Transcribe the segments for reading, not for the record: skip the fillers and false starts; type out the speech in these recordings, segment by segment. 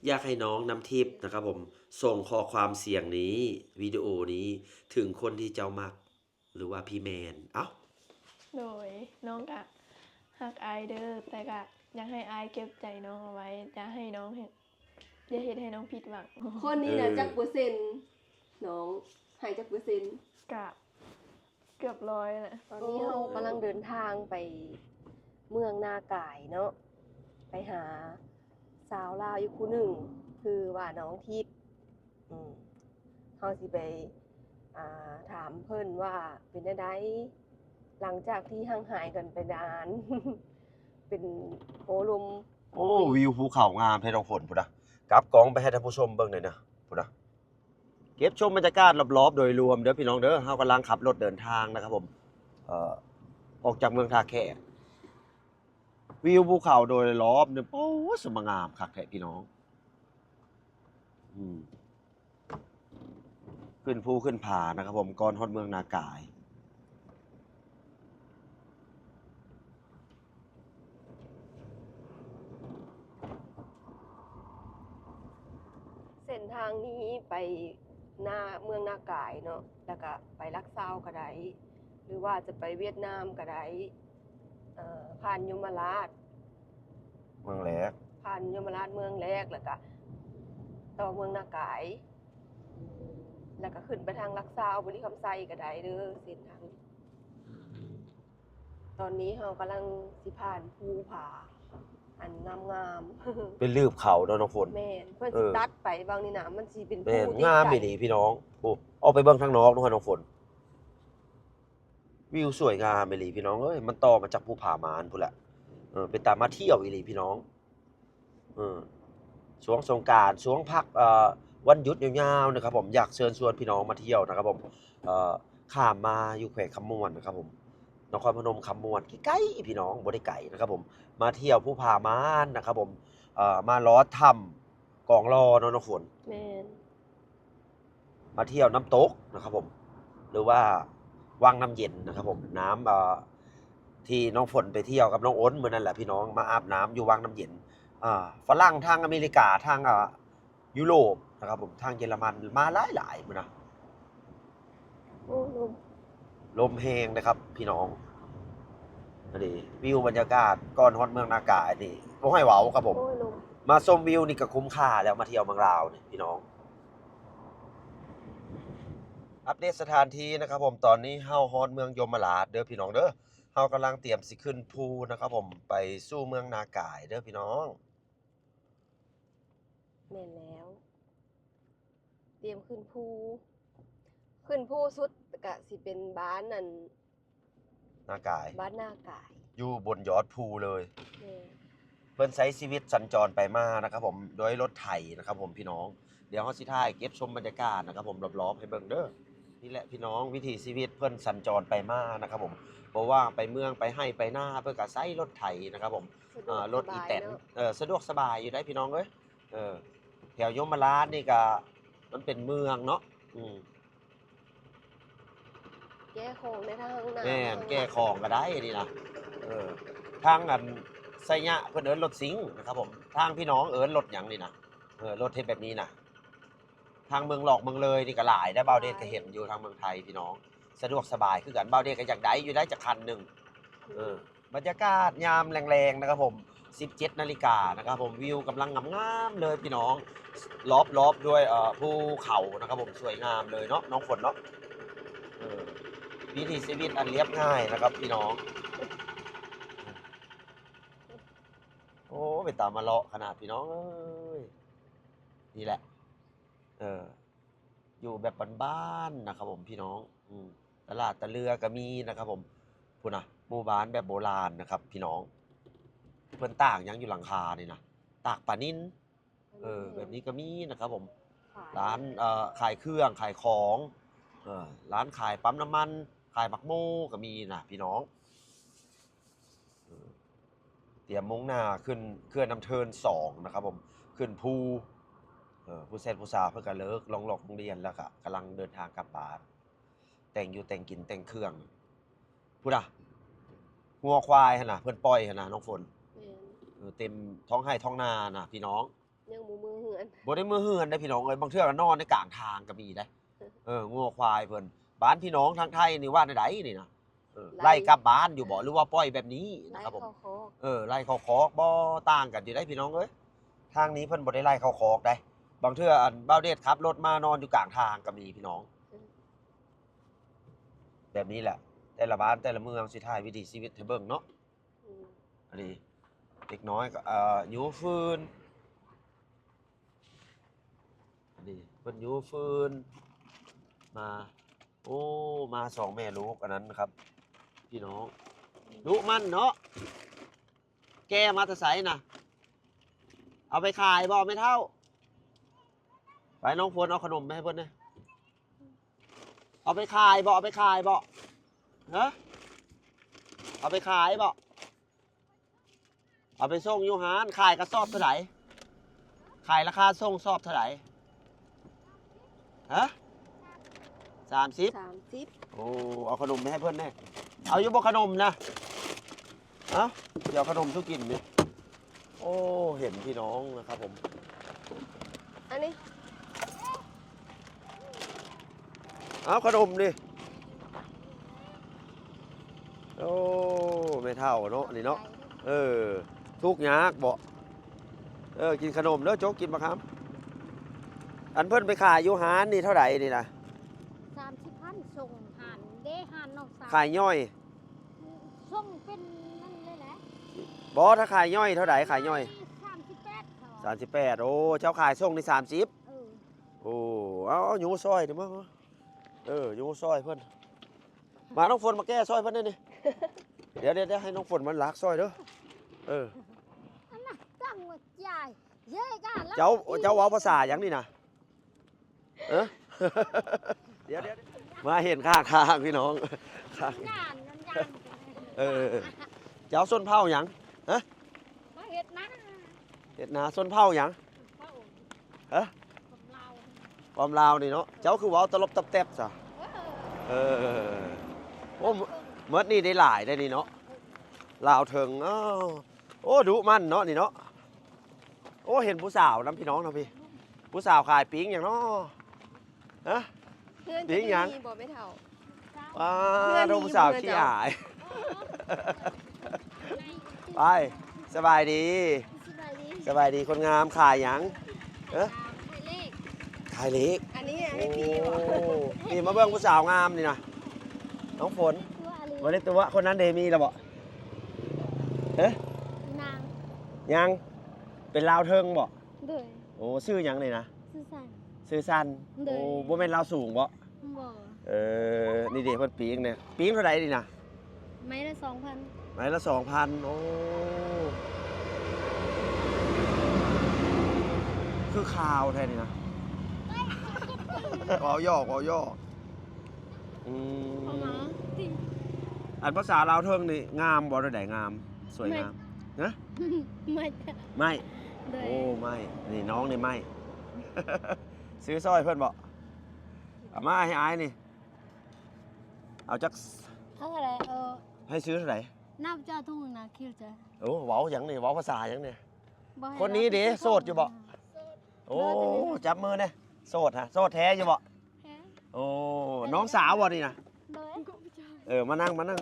อยากให้น้องน้ำทิพย์นะครับผมส่งข้อความเสียงนี้วิดีโอนี้ถึงคนที่เจ้ามักหรือว่าพี่แมนเอ้าโดยน้องกะฮักอายเด้อแต่กะอยากให้อายเก็บใจน้องเอาไว้จะให้น้องเห็นอย่าเห็นให้น้องผิดหวัง คนนี้นะจักเปอร์เซ็นต์น้องหายจักเปอร์เซ็นต์ กะเกือบร้อยแหละ ตอนนี้เรากำลังเดินทางไปเมืองนากายเนาะไปหาสาวลาวอยู่คู่หนึ่งคือว่าน้องทิพย์เขาสิไปถามเพิ่นว่าเป็นได้ไดหลังจากที่ห่างหายกันไปนาน เป็นโอลม โอ้วิวภูเขางามแท้น้องฝนพุ่นน่ะกลับกล้องไปให้ท่านผู้ชมเบิ่งหน่อยนะพุ่นน่ะเก็บชมบรรยากาศรอบๆโดยรวมเด้อพี่น้องเด้อเฮากำลังขับรถเดินทางนะครับผมออกจากเมืองท่าแขกวิวภูเขาโดยรอบเนี่ยโอ้สมงามคักแท้พี่น้องขึ้นภูขึ้นผานะครับผมก่อนฮอดเมืองนากาย เส้นทางนี้ไปหน้าเมืองนากายเนาะแล้วก็ไปลักซาวก็ได้หรือว่าจะไปเวียดนามก็ได้ผ่านยมราช เมืองแรก ผ่านยมราชเมืองแรกแล้วก็ต่อเมืองนากาย แล้วก็ขึ้นไปทางลักซาวบุรีคำไซก็ได้เด้อเส้นทางนี้ตอนนี้เรากำลังสิผ่านภูผาอันงามๆ เป็นลืบเขาเนาะน้องฝน แม่นเพื่อนสิตัดไปบางนี่นะมันสิเป็น แม่น ผู้ งาม ติ อี ด หลีพี่น้องโอ้ออกไปเบิ่งทางนอกเนาะน้องฝนวิวสวยงามอีหลีพี่น้องเอ้ยมันต่อมาจากภูผามานพุ่นแหละเป็นตามาเที่ยวอีหลีพี่น้องเออช่วงสงกรานต์ช่วงพักวันหยุดยาวๆนะครับผมอยากเชิญชวนพี่น้องมาเที่ยวนะครับผมข้ามมาอยู่แขวงคำม่วนนะครับผมนครพนมคำม่วนใกล้ๆพี่น้องบ่ได้ไกลนะครับผมมาเที่ยวภูผามานนะครับผมมาลอดถ้ำกองลอเนาะน้องฝน แม่น มาเที่ยวน้ำตกนะครับผมหรือว่าวังน้ำเย็นนะครับผมน้ำที่น้องฝนไปเที่ยวกับน้องอ้นเมื่อนั่นแหละพี่น้องมาอาบน้ำอยู่วังน้ำเย็นฝรั่งทางอเมริกาทางยุโรปนะครับผมทางเยอรมันมาหลายๆมื้อนะ โอ้ลม ลมแห้งนะครับพี่น้องอันนี้วิวบรรยากาศก่อนฮอดเมืองนากาอันนี้บ่ให้เว้าครับผม โอ้ยลม มาชมวิวนี่ก็คุ้มค่าแล้วมาเที่ยวเมืองลาวนี่พี่น้อง อัปเดตสถานที่นะครับผมตอนนี้เฮาฮอดเมืองยมราชเด้อพี่น้องเด้อเฮากำลังเตรียมสิขึ้นภูนะครับผมไปสู่เมืองนากายเด้อพี่น้อง แม่นแล้ว เตรียมขึ้นภูขึ้นภูสุดก็สิเป็นบ้านนั่น นากาย บ้านนากาย อยู่บนยอดภูเลย แม่น เพิ่นใช้ชีวิตสัญจรไปมานะครับผมโดยรถไถนะครับผมพี่น้องเดี๋ยวเฮาสิถ่ายเก็บชมบรรยากาศนะครับผมรอบๆให้เบิ่งเด้อนี่แหละพี่น้องวิถีชีวิตเพิ่นสัญจรไปมานะครับผมบ่ว่าไปเมืองไปให้ไปหน้าเพิ่นก็ใช้รถไถนะครับผม สะดวก ร ส ถอี บาย แตน เนาะ สะดวกสบายอยู่ได้พี่น้องเอ้ยแถวยมราชนี่ก็มันเป็นเมืองเนาะแก้ของในทางหน้า แม่น ทางหลั แก้ของก็ได้นี่นะทางอันไสยะเพิ่นเอิ้นรถสิงห์นะครับผมทางพี่น้องเอิ้นรถหยังนี่นะรถเฮ็ดแบบนี้นะทางเมืองหลอกเมืองเลยนี่ก็หลายได้บ่าวเดชก็เห็นอยู่ทางเมืองไทยพี่น้องสะดวกสบายคือกันบ่าวเดชก็อยากได้อยู่ได้จักคันหนึงบรรยากาศยามแรงๆนะครับผม 17 นาฬิกานะครับผมวิวกำลังงามๆเลยพี่น้องรอบๆด้วยภูเขานะครับผมสวยงามเลยเนาะน้องฝนเนาะวิถีชีวิตอันเรียบง่ายนะครับพี่น้องโอ้ไปตามมาเลาะขนาดพี่น้องเอ้ยนี่แหละอยู่แบบบ้านๆนะครับผมพี่น้องตลาดตะเลือก็มีนะครับผมพูดนะหมู่บ้านแบบโบราณนะครับพี่น้องเพิ่นตากหยังอยู่หลังคานี่นะตากปลานิ่นแบบนี้ก็มีนะครับผมร้านขายเครื่องขายของร้านขายปั๊มน้ำมันขายหมักโม่ก็มีนะพี่น้องเตรียมมุ่งหน้าขึ้นเขื่อนน้ำเทิน2นะครับผมขึ้นภูผู้แซ่บผู้สาวเพิ่นก็เลิกลงหลอกโรงเรียนแล้วก็กำลังเดินทางกลับบ้านแต่งอยู่แต่งกินแต่งเครื่องพูดงัวควายหั่นน่ะเพิ่นปล่อยหั่นน่ะน้องฝนเต็มท้องไร่ท้องนาน่ะพี่น้อง ยังบ่มือเหือน บ่ได้มือเฮือนได้พี่น้องเอ้ยบางเทื่อก็นอนในกลางทางก็มีได้งัวควายเพิ่นบ้านพี่น้องทางไทยนี่ว่าใดๆนี่นะไล่กลับบ้านอยู่บ่หรือว่าปล่อยแบบนี้ ไล่ นะครับผม เข้าคอก ไล่เข้าคอกบ่ต่างกันอยู่ได้พี่น้องเอ้ยทางนี้เพิ่นบ่ได้ไล่เข้าคอกได้บางเทื่ออันบ่าวเดชขับรถมานอนอยู่กลางทางก็มีพี่น้อง แบบนี้แหละแต่ละบ้านแต่ละเมืองสิถ่ายวิถีชีวิตให้เบิ่งเนาะ อืม อันนี้เด็กน้อยก็ยูฟืนอันนี้เพิ่นยูฟืนมาโอ้มาสองแม่ลูกอันนั้นนะครับ พี่น้องลูกมันเนาะแกมาแตะไสน่ะเอาไปขายบ่ไม่เท่าไปน้องฝนเอาขนมไปให้เพิ่นนะเอาไปขายบ่เอาไปขายบ่ฮะเอาไปขายบ่เอาไปส่งอยู่หานขายกระสอบเท่าไหร่ขายราคาส่งสอบเท่าไหร่ฮะ30 30 โอ้เอาขนมไปให้เพื่อนแน่เอาอยู่บ่ขนมนะเอ้าเดี๋ยวขนมทุกกินนี่โอ้เห็นพี่น้องนะครับผม อันนี้ เอาขนมดิโอ้ไม่เท่าเนาะนี่เนาะทุกยากบ่กินขนมเด้อโจ๊กกินบ่ครับอันเพิ่นไปขายอยู่หานนี่เท่าไหร่นี่นะ 30,000ส่งหันเด้หันนอกสาม ขายย่อย ส่งเป็นนั่นเลยแหละ บ่ถ้าขายย่อยเท่าไหร่ขายย่อย 38เขา 38โอ้เจ้าขายส่งนี่30 เออ โอ้เอาอยู่ซอยดิมั้งอยู่ซอยเพิ่นมาน้องฝนมาแก้ซอยเพิ่นได้นี่ เดี๋ยวให้น้องฝนมันลักซอยเด้ออันน่ะตั้งว่าจ่ายเย้กะแล้ว เจ้าเว้าภาษาหยังนี่นะเดี๋ยวมาเห็นข้างพี่น้องข้าง งานนั่นยาน เจ้าส้นเผาหยัง มาเฮ็ดนะ เฮ็ดนาส้นเผาหยัง เฝ้า ฮะ ของเรา ความลาวนี่เนาะเจ้าคือเว้าตลบตับแตบซะโอ้เมื่อนี่ได้หลายได้นี่เนาะลาวเถิงอ้าวโอ้ดุมันเนาะนี่เนาะโอ้เห็นผู้สาวน้ำพี่น้องนะพี่ผู้สาวขายปิ้งอย่างเนาะฮะ เพื่อน ดิ้ จะ งยัง มีบ่ไม่เท่า ว้า เพื่อน โดนผู้สาว มีเพื่อน ขี้ เจ้า หาย ไปสบายดี สบายดี สบายดีคนงามขายหยัง ไทยเลข ขายเล็ก อันนี้ โอ้ ให้พี่บ่ นี่มาเบิ่งผู้สาวงามนี่นะน้องฝน ตัวอะไร วันนี้ตัวคนนั้นเดมีแล้วบ่เฮ้ย นาง ยังเป็นลาวเทิงบ่ เด้อ โอ้ชื่อหยังเลยนะ ซื่อสัน ชื่อสั้น เด้ โอ้ อ บ่แม่นลาวสูงบ่ บ่ นี่เด็กเพิ่นปีงเนี่ยปีงเท่าไหร่นี่นะ ไม้ละ2,000 ไม้ละ 2,000โอ้คือข่าวแท้นี่นะ เอาย่ออื เอามาม ติ อันภาษาลาวเทิงนี่งามบ่ได้งาม สวยงามนะ ไม่ ไม่ เด้อ โอ้ไม่นี่น้องนี่ไม่ ซื้อสร้อยเพิ่นบ่เอามาให้อายนี่เอาจัก เท่าไหร่ให้ซื้อเท่าไหร่ นับจะทุ่งนะคิวจะ โอ้เว้าหยังนี่เว้าภาษาหยังนี่ บ่ให้ คนนี้เด้ รับ โสดอยู่บ่ โอ้จับมือเนี่ยโสดฮะโสดแท้อยู่บ่ แฮะ โอ้น้องสาวบ่นี่นะ เด้อ มานั่ง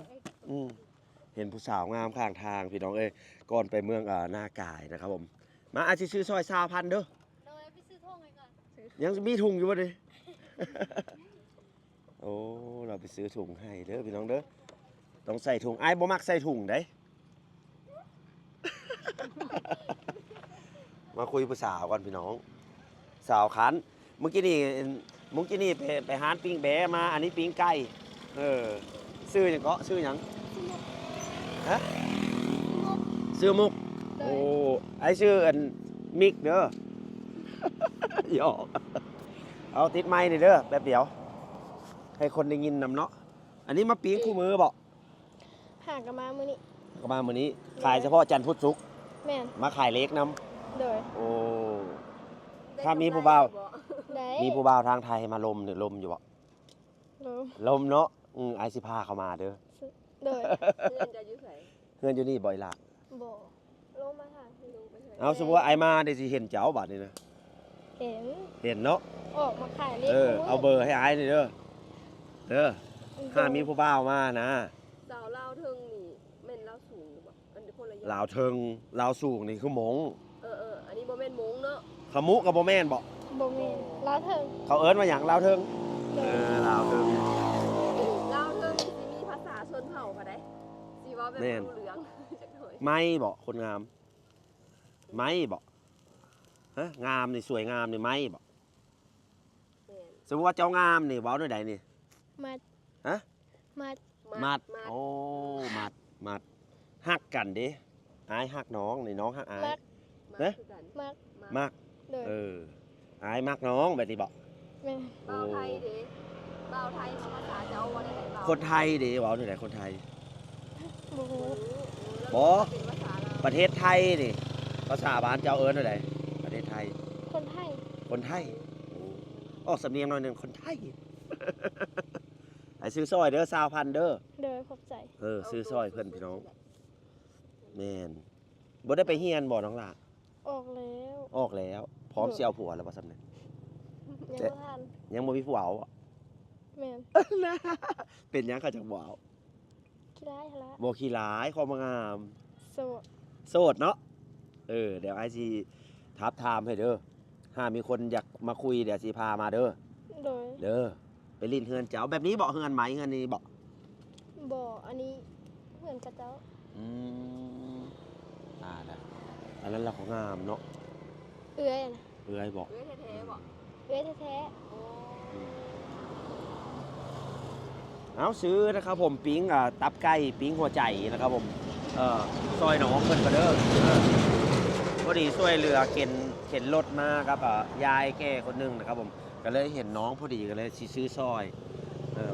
เห็นผู้สาวงามข้างทางพี่น้องเอ้ยก่อนไปเมืองนากายนะครับผมมาอาจสิซื้อซอย20,000เด้อ เด้อไปซื้อทุ่งให้ก่อน ยังมีถุงอยู่บ่ดิ โอ้เราไปซื้อถุงให้เด้อพี่น้องเด้อต้องใส่ถุงไอ้ายบ่มักใส่ถุงได้ มาคุยผู้สาวก่อนพี่น้องสาวคันเมื่อกี้นี่ไปหานปิ้งแบะมาอันนี้ปิ้งไก่ซื้อหยังก็ซื้อหยังฮะซื้อมุกโอ้ไอ้ชื่ออันมิกเด้อ หยอกเอาติดไม้นี่เด้อแป๊บเดียวให้คนได้ยินนำเนาะอันนี้มาปิ้งคู่มือบ่ หากนมามื้อนี้ ก็มามื้อนี้ขายเฉพาะจันทร์พุธศุกร์ แม่น มาขายเล็กน โดย ำโอ้ ถ้ามีผู้บ่าว ได้ มีผู้บ่าวทางไทยมาลมเนี่ยลมอยู่บ่ ลม ลมเนาะไอสิพาเข้ามาเด้อ โดย เพื่อนจะอยู่ไส เพื่อนอยู่นี่บ่อยละ บ่ลงมาทางที่ ลงไปไส เอาสมมุติว่าไอ้มาได้สิเห็นเจ้าบัดนี้นะ เห็น เห็นเนาะ ออกมาขายเลข เอาเบอร์ให้ไอ้นี่เด้อถ้ามีผู้บ่าวมานะ สาวลาวเทิงนี่แม่นลาวสูงหรือบ่อันนี้คนละอย่าง ลาวเทิงลาวสูงนี่คือหมง อันนี้บ่แม่นมงเนาะ ขมุกับบ่แม่นบ่ บ่มีลาวเทิง เขาเอิ้นว่าหยังลาวเทิง โดย ลาวเทิง ลาวเทิงนี่สิมีภาษาชนเผ่าก็ได้สิเว้าแบบ แม่น รู้เรื่องจักหน่อย ไม้บ่คนงามไม้บ่ฮะงามนี่สวยงามนี่ไม้บ่ แม่น สมมุติว่าเจ้างามนี่เว้าด้วยใดนี่ มัด ฮะ มัด มัดโอ้มัดฮักกันเด้อายฮักน้องนี่น้องฮักอาย มัด เอ๊ะ คือกัน มัด มัก โดย อายมักน้องแบบนี้บ่ แม่ บ่าวไทยเด้บ่าวไทยเขาภาษาเจ้าว่าได้ไหนบ่าว คนไทยเด้เว้าด้วยใดคนไทย บ่ฮู้ บ่ เป็นภาษาลาว ประเทศไทยนี่ภาษาบ้านเจ้าเอิ้นด้วยใดประเทศไทย คนไทย คนไทยออกสำเนียงหน่อยหนึงคนไทย ไอ้ซื้อซอยเด้อ20,000เด้อ โดยขอบใจ ซื้อซอยเพิ่นพี่น้องแม่นบ่ได้ไปเฮียนบ่น้องล่ะ ออกแล้ว ออกแล้ว พร้อมสิเอาผัวแล้วบ่ซั่นนี่ ยังบ่ทัน ยังบ่มีผัวเอาอะ แม่น เป็นหยังเขาจักบ่เอา ขี้ร้ายหนละ บ่ขี้ร้ายความงาม โสด โสดเนาะเดี๋ยวไอ้สิทับทามให้เด้อถ้ามีคนอยากมาคุยเดี๋ยวสิพามาเด้อ โดย ไปลิ้นเฮือนเจ้าแบบนี้บ่เฮือนไหมเฮือนนี้บ่ บ่อันนี้เหมือนกับเจ้า อืมได้อันนั้นเราของงามเนาะ เอื้อยนะ เอ้ยบอก เอ้ยแท้ๆบ่ เอื้อยแท้ โอ้ เอาซื้อนะครับผมปิ้งตับไก่ปิ้งหัวใจนะครับผมซอยหนองเพิ่นก็เด้อพอดีช่วยเหลือเข็นรถมาครับยายแก่คนหนึงนะครับผมก็เลยเห็นน้องพอดีก็เลยสิซื้อซอย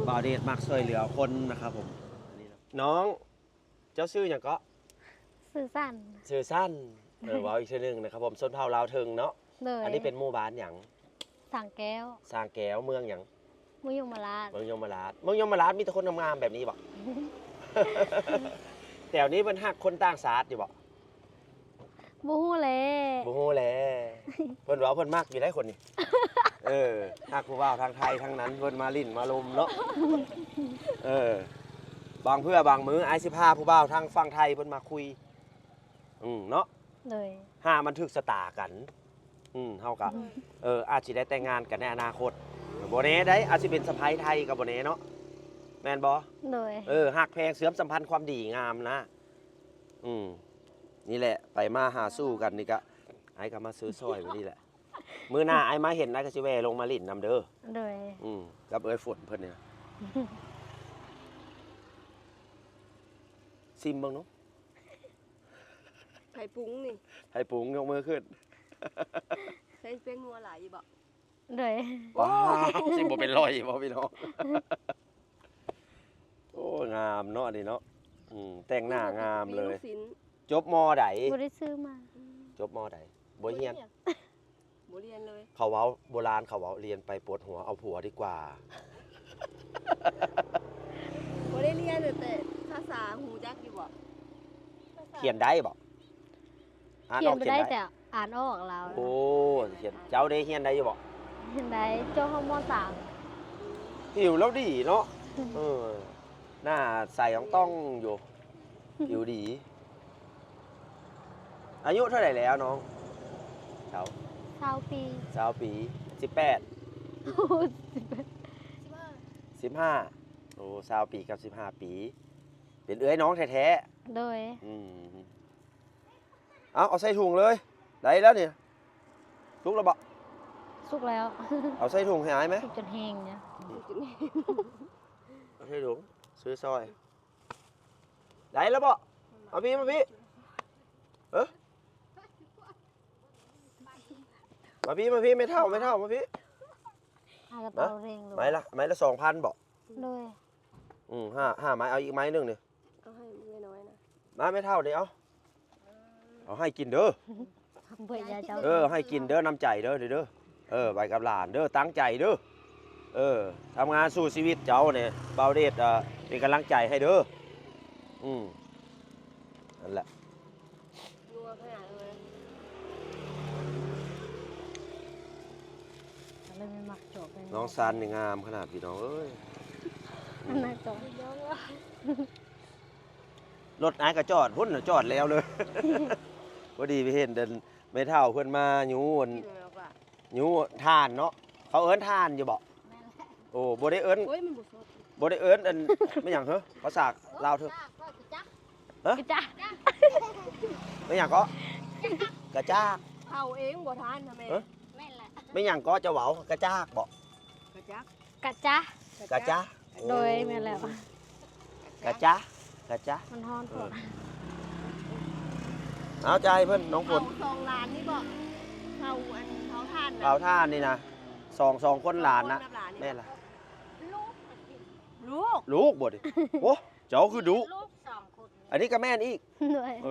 บ่าวเดชมักช่วยเหลือคนนะครับผมอันนี้นะน้องเจ้าซื้อหยังก็ สื่อสั่น ชื่อสั้นว้าวอีกชื่อหนึงนะครับผมส้นเผาลาวเทิงเนาะ เลย อันนี้เป็นหมู่บ้านหยัง สั่งแก้ว สร้างแก้วเมืองหยัง มุยงมาลาด เมืองยมราชเมืองยมราชมีแต่คนงามๆแบบนี้บ่ แถวนี้มันหักคนต่างชาติอยู่บ่ บูฮู้เลย บ่ฮู้แหละเพิ่นว่าเพิ่นมักอยู่ได้คนนี้ หักผู้บ่าวทางไทยทั้งนั้นเพิ่นมาลิ้นมาลมเนาะบางเพื่อบางมื้อไอ้สิพาผู้บ่าวทางฝั่งไทยเพิ่นมาคุยเนาะ เลย หามันถึกสตากันเฮาก็อาจสิได้แต่งงานกันในอนาคตบ่แน่ได้อาจสิเป็นสะใภ้ไทยก็บ่แน่เนาะแม่นบ่ เลย หักแพงเสริมสัมพันธ์ความดีงามนะนี่แหละไปมาหาสู้กันนี่ก็ไอ้ก็มาซื้อซอยไว้นี่แหละมื้อหน้าไอ้มาเห็นไอ้ก็สิแวะลงมาลิ้นนำเด้อ เลย กับเอ้ยฝนเพิ่นเนี่ยซิมเบิ่งเนาะ ไข่ปรุงนี่ ให้ปรุงยกมือขึ้น ใช้เป้งนัวหลายอยู่บ่ เลย ว้าวสิบ่เป็นรอยบ่พี่น้องโอ้งามเนาะนี่เนาะแต่งหน้างามเลย ลูกชิ้น จบมใด บริซื้อมา จบมใดบ่เฮียน บ่เรียนเลย เขาเว้าโบราณเขาเว้าเรียนไปปวดหัวเอาผัวดีกว่า บ่ได้เรียนเลยแต่ภาษาหูจักอยู่บ่ เขียนได้บ่อ่าน เขีย อน อก ไป เขียน ได้ ได้ แต่อ่านออกเรา โอ้เขียนเจ้าได้เขียนได้อยู่บ่ เห็นได้เจ้าห้องมอสาม หิวแล้วดีเนาะหน้าใส่ต้องอยู่ผิวดี อายุเท่าไหร่แล้วน้องเขา 20 ปี 20 ปี15โอ้20 ปีกับ15 ปี เป็นเอ้ยน้องแท้ โดย ๆเอาใส่ถุงเลยได้แล้วเนี่ยทุกระบะ สุกแล้ว เอาใส่ถุงให้อายไหม สุกจนแห้งเนี่ย เอาใส่ถุงซื้อซอยได้แล้วบ่มาพี่มาพี่มาพี่ไม่เท่ามาพี่ อากระเป๋าเร่งเลย ไม้ละ2,000บ่ โดย ห้าไม้เอาอีกไม้หนึงนี่ เอาให้มื้อน้อยนะ มาไม่เท่าเดียวเอาให้กินเด้อ เบื่อยาเจ้า ให้กินเด้อน้ำใจเด้อเด้อไปกับหลานเด้อตั้งใจเด้อทำงานสู้ชีวิตเจ้าเนี่ยเบาเดชเป็นกำลังใจให้เด้อนั่นแหละ นัวขนาดเลย เลยไม่มักจบเลย น้องซันนี่งามขนาดพี่น้องเอ้ย น่าจบ รถอ้ายก็จอดพุ่นน่ะจอดแล้วเลย พอดีไปเห็นเดินไม่เท่าเพิ่นมาอยู่อั่น กินแล้วก็ อยู่ทานเนาะเขาเอิ้นทานอยู่บ่ แม่นแหละ โอ้บ่ได้เอิ้น โอ้ยมันบ่สด บ่ได้เอิ้นอัน ไม่หยังเหรอภาษาลาวเถอะ ก็จัก จ้า ไม่หยังก็กระจาก เผาเองบ่ทานนะแม่ เอ้อ แม่นแหละ ไม่หยังก็จะเว้ากระจากบ่ กระจัก กะจ้าก ระจา โดยแม่นแล้ว กระจากระจา มันฮ้อนโพด เอาใจเพิ่นน้องฝ เผาน ซองล้านนี่บ่เผาอันเผาทานนะ เปล่าท่านนี่นะสองคนหลานนะ สองคบหล แม่ล่ะ ลูก ลูก ลูกบ่ดิโอ้เจ้าคือดุ ลูก2 คน อันนี้ก็แม่นอีก โดย เอ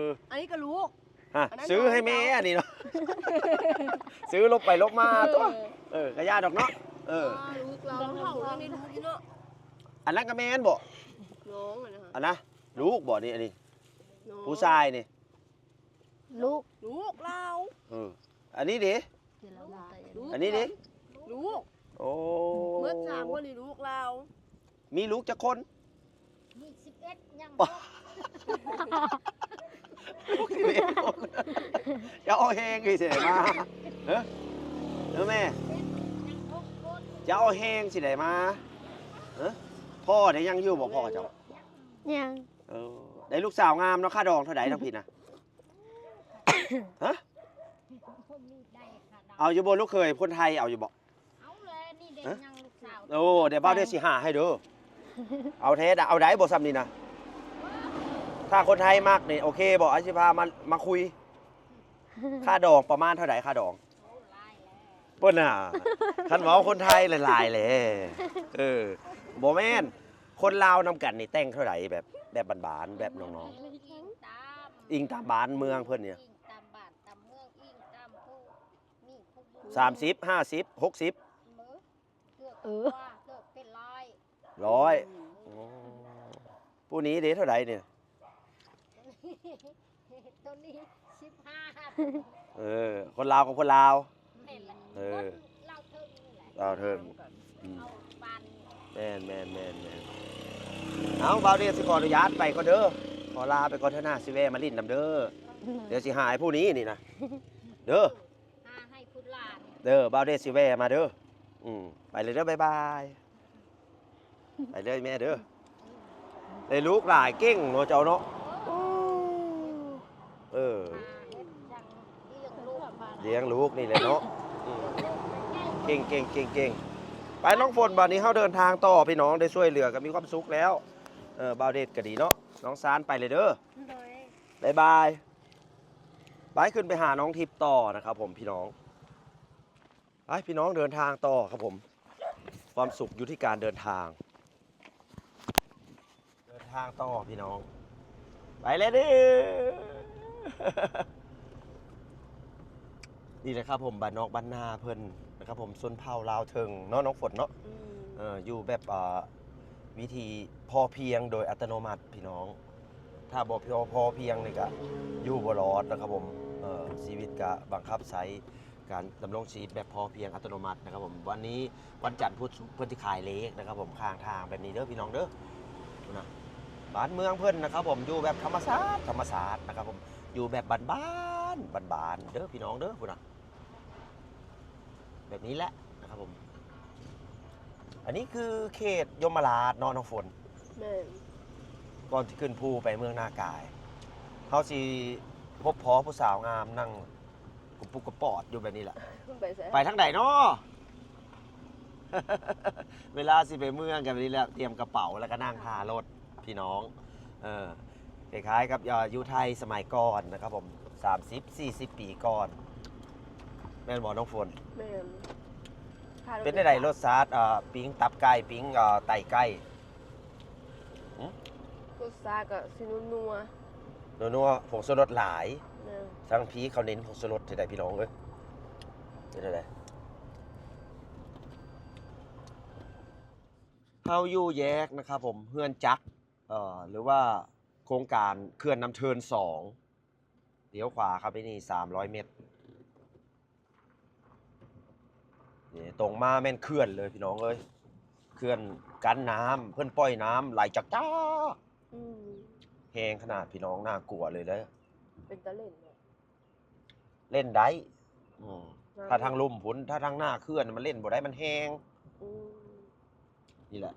อ อันนี้ก็ลูก ฮะ อันนั้น ซื้อให้แม่อันนี้เนาะ ซื้อลบไปลบมาตัวกระยาดอกเนาะลูกเราเผาเรื่องนี้ลูกนี่เนาะ อันนั้นก็แม่นบ่ น้องอะนะคะ อันนะลูกบ่นี่อันนี้ น้อง ผู้ชายนี่ ลูก ลูกเรา อันนี้ดิ ลูก อันนี้ดิ ลูก โอ้ เมื่อสามคนนี่ลูกเรา มีลูกจักคน มี11ยัง จะเอาแหงกี่สิได้มาเฮ้แม่ ยัง6 คน จะเอาแหงสิได้มาพ่อได้ยังอยู่บ่พ่อเจ้า ยัง ได้ลูกสาวงามเนาะค่าดองเท่าไหร่ทั้งผิดนะฮะ ผมมีได้ค่ะดาว เอาอยู่บ่ลูกเคยคนไทยเอาอยู่บ่ เอาเลยนี่เด็กยังลูกสาว โอ้เดี๋ยวเบ้าได้สิหาให้เด้อเอาเทสเอาได้บ่ซ้ำนี่นะถ้าคนไทยมากนี่โอเคบ่อาชิพามาคุย ค่าดองประมาณเท่าไหร่ค่าดอง โอ้ลายแล้ว เปิ้นน่ะคันเว้าคนไทยหลายๆเลยบ่แม่นคนลาวนำกันนี่แต่งเท่าไหร่แบบบานๆแบบน้อง อิงตาม ๆอิงตามบ้านเมืองเพิ่นเนี่ย อิงตามบ้านตามเมืองอิงตามผู้มีผู้อยู่ 30 50 60 มือเกือบว่าเกือบเป็นร้อย ร้อยผู้นี้เด้เท่าไหร่เนี่ย ตัวนี้15คนลาวกับคนลาว แม่นแหละ เออ เราเทิงนี่แหละ ลาวเทิง เอาปาน แม่นเอาบ่าวเดียสิขออนุญาตไปก็เด้อขอลาไปก่อนเถอะนะสิแวะมาลิ้นนำเด้อเดี๋ยวสิหายผู้นี้นี่นะเด้อ หาให้พุทธหลาน เด้อบ่าวเดียสิแวะมาเด้อไปเลยเด้อบ๊ายบายไปเลยแม่เด้อได้ลูกหลายเก่งเนาะเจ้าเนาะ หาเฮ็ดจังเลี้ยงลูก เลี้ยงลูกนี่แหละเนาะเก่งไปน้องฝนบัดนี้เฮาเดินทางต่อพี่น้องได้ช่วยเหลือกันมีความสุขแล้วบ่าวเดชก็ดีเนาะน้องซานไปเลยเด้อ โดย บ๊ายบายไปขึ้นไปหาน้องทิพย์ต่อนะครับผมพี่น้องไปพี่น้องเดินทางต่อครับผม ความสุขอยู่ที่การเดินทาง เดินทางต่อพี่น้อง ไปเลยดิ นี่แหละครับผมบ้านนอกบ้านนาเพิ่นนะครับผมส่วนเผ่าลาวเทิงเนาะน้องฝนเนาะอยู่แบบวิธีพอเพียงโดยอัตโนมัติพี่น้อง ถ้าบ่พอเพียงนี่ก็อยู่บ่รอดนะครับผมชีวิตก็บังคับใช้การดำรงชีวิตแบบพอเพียงอัตโนมัตินะครับผมวันนี้วันจันทร์พุธเพิ่นที่ขายเล็กนะครับผมข้างทางแบบนี้เด้อพี่น้องเด้อนะบ้านเมืองเพิ่นนะครับผมอยู่แบบธรรมชาตินะครับผมอยู่แบบบ้านๆเด้อพี่น้องเด้อพุ่นนะแบบนี้แหละนะครับผมอันนี้คือเขตยมราชเนาะน้องฝน แม่น ก่อนที่ขึ้นภูไปเมืองนากายเขาสิพบพ้อผู้สาวงามนั่งกุบปุกกระปอดอยู่แบบนี้แหละ ขึ้นไปซะ ไปทางไหนเนาะ เวลาสิไปเมืองกันแบบนี้แหละเตรียมกระเป๋าแล้วก็นั่งพารถพี่น้องคล้ายๆกับอยู่ไทยสมัยก่อนนะครับผม30-40 ปีก่อนแม่นบอกน้องฝน แม่น เป็นได้รสชาติปิ้งตับไก่ปิ้งไตไก่ รสชาติก็สินัว นัวๆผงชูรสหลาย ๆแม่น ทั้งพีเขาเน้นผงชูรสที่ใดพี่น้องเอ้ยที่ใดเขาอยู่แยกนะครับผมเฮือนจักรหรือว่าโครงการเขื่อนน้ำเทิน2เลี้ยวขวาครับไปนี่300 เมตร นี่ตรงมาแม่นเขื่อนเลยพี่น้องเอ้ยเขื่อนกันน้ำเพิ่นปล่อยน้ำไหลจากจ้า อืม แหงขนาดพี่น้องน่ากลัวเลยเด้อ เป็นตะเล่นเนาะ เล่นได้อืม น้ำ ถ้าทางลุ่มพุนถ้าทางหน้าเขื่อนมันเล่นบ่ได้มันแหง อืม นี่แหละ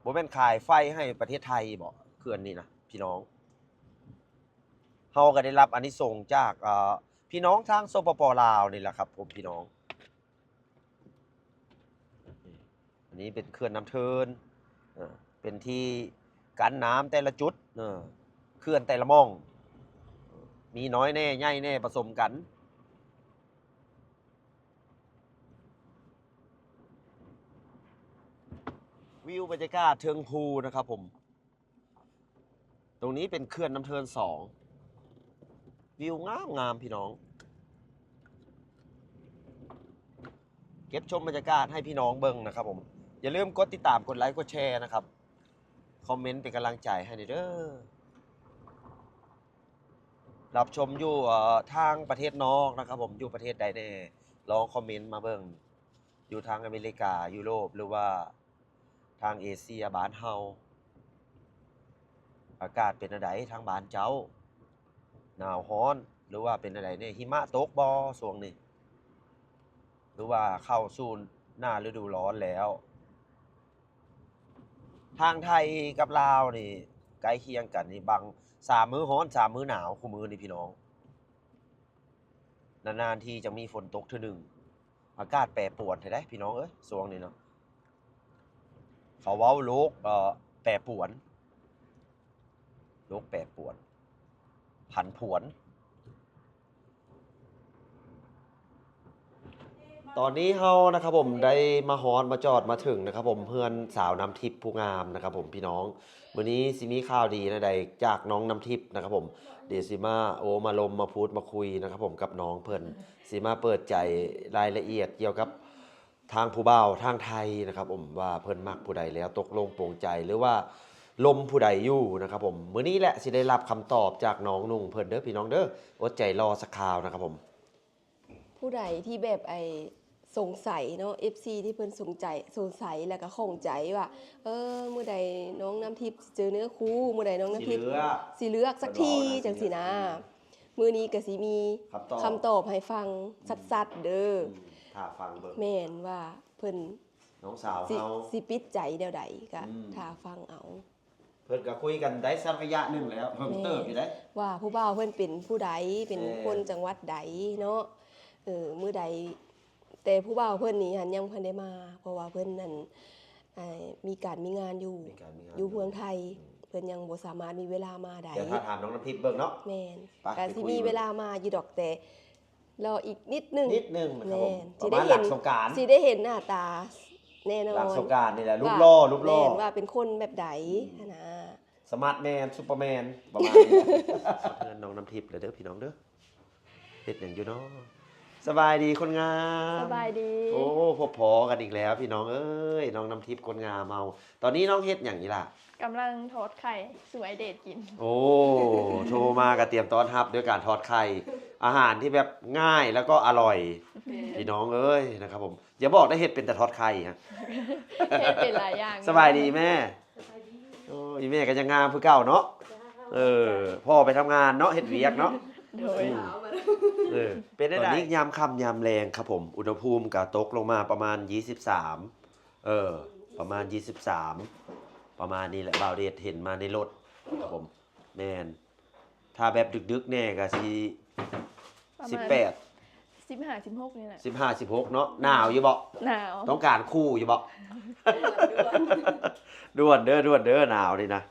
บ่แม่นขายไฟให้ประเทศไทยบ่เขื่อนนี่นะพี่น้องเฮาก็ได้รับอานิสงส์จากพี่น้องทางสปปลาวนี่แหละครับผมพี่น้องอันนี้เป็นเขื่อนน้ำเทินเป็นที่กันน้ำแต่ละจุดเขื่อนแต่ละหม่อง มีน้อยแน่ใหญ่แน่ผสมกัน วิวบรรยากาศเทิงภูนะครับผม ตรงนี้เป็นเขื่อนน้ำเทิน2วิวงามพี่น้อง เก็บชมบรรยากาศให้พี่น้องเบิ่งนะครับผม อย่าลืมกดติดตามกดไลค์กดแชร์นะครับ คอมเมนต์เป็นกำลังใจให้เด้อรับชมอยู่ทางประเทศนอกนะครับผมอยู่ประเทศใดแน่ลองคอมเมนต์มาเบิ่งอยู่ทางอเมริกายุโรปหรือว่าทางเอเชียบ้านเฮาอากาศเป็นจังไดทางบ้านเจ้าหนาวร้อนหรือว่าเป็นจังไดเนี่ยหิมะตกบ่ช่วงนี้หรือว่าเข้าสู่หน้าฤดูร้อนแล้ว ทางไทยกับลาวนี่ใกล้เคียงกันนี่บาง3มื้อร้อน3มื้อหนาวคู่มื้อนี่พี่น้องนานๆทีจะมีฝนตกเทื่อหนึงอากาศแปรปรวนได้พี่น้องเอ้ยช่วงนี้เนาะเขาเว้าโลกแปรปรวนโลกแปรปรวนผันผวนตอนนี้เฮานะครับผมได้มาฮอดมาจอดมาถึงนะครับผมเพื่อนสาวน้ำทิพย์ผู้งามนะครับผมพี่น้องมื้อนี้สิมีข่าวดีนะใดจากน้องน้ำทิพย์นะครับผมเดี๋ยวสิมามาลมมาพูดมาคุยนะครับผมกับน้องเพิ่นสิมาเปิดใจรายละเอียดเกี่ยวกับทางผู้บ่าวทางไทยนะครับผมว่าเพิ่นมักผู้ใดแล้วตกลงปลงใจหรือว่าลมผู้ใดอยู่นะครับผมมื้อนี้แหละสิได้รับคำตอบจากน้องนุ่งเพิ่นเด้อพี่น้องเด้ออดใจรอสักคราวนะครับผม ผู้ใดที่แบบสงสัยเนาะ FC ที่เพิ่นสงสัยแล้วก็ข้องใจว่ามื้อใดน้องน้ำทิพย์สิเจอเนื้อคู่มื้อใดน้องน้ำทิพย์สิเลือกสักทีจังซี่นะมื้อนี้ก็สิมีคำตอบให้ฟังสัดๆเด้อ ถ้าฟังเบิ่ง แม่นว่าเพิ่น น้องสาว สิ เฮา สิปิดใจแนวใดก็ อืม ถ้าฟังเอา เพิ่นก็คุยกันได้สักระยะหนึงแล้วเพิ่นเติบอยู่ได้ ว่าผู้บ่าวเพิ่นเป็นผู้ใดเป็น แม่ คนจังหวัดใดเนาะมื้อใดแต่ผู้บ่าวเพิ่นนี่หันยังเพิ่นได้มา เพราะว่าเพิ่นนั่นมีการมีงานอยู่ มีการมีงาน อยู่เมืองไทย เพิ่นยังบ่สามารถมีเวลามาได้ เดี๋ยวถ้าถามน้องน้ำทิพย์เบิ่งเนาะ แม่น ไป ก็ ไป สิ คุย มีเวลามาอยู่ดอกแต่รออีกนิดนึง นิดนึงนะครับผม แม่น ประมาณหลังสงกรานต์ สิได้เห็นหน้าตาแน่นอน หลังสงกรานต์นี่แหละรูปหล่อรูปหล่อ แม่นว่าเป็นคนแบบใดนะ สมาร์ทแมนซุปเปอร์แมนประมาณนี้เพื่อนน้องน้ำทิพย์เลยเด้อพี่น้องเด้อเฮ็ดหยังอยู่เนาะสบายดีคนงาม สบายดี โอ้พบพอกันอีกแล้วพี่น้องเอ้ยน้องน้ำทิพย์คนงามเมาตอนนี้น้องเฮ็ดหยังนี่ล่ะ กำลังทอดไข่สวยเดทกิน โอ้โทรมาก็เตรียมต้อนรับด้วยการทอดไข่อาหารที่แบบง่ายแล้วก็อร่อยพี่น้องเอ้ยนะครับผมอย่าบอกได้เฮ็ดเป็นแต่ทอดไข่ฮะ เฮ็ดเป็นหลายอย่าง สบายดีแม่โอ้ยแม่ก็ยังงามคือเก่าเนาะพ่อไปทำงานเนาะเฮ็ดเวียกเนาะ โดย เป็นได้ตอนนี้ยามค่ำยามแรงครับผมอุณหภูมิก็ตกลงมาประมาณ23ประมาณ23ประมาณนี้แหละบ่าวเดชเห็นมาในรถครับผมแม่นถ้าแบบดึกๆแน่ก็สิ ประ 18 มาณ15-16นี่แหละ 15 16เนาะหนาวอยู่บ่ หนาว ต้องการคู่อยู่บ่ด่วนเด้อหนาวนี่นะ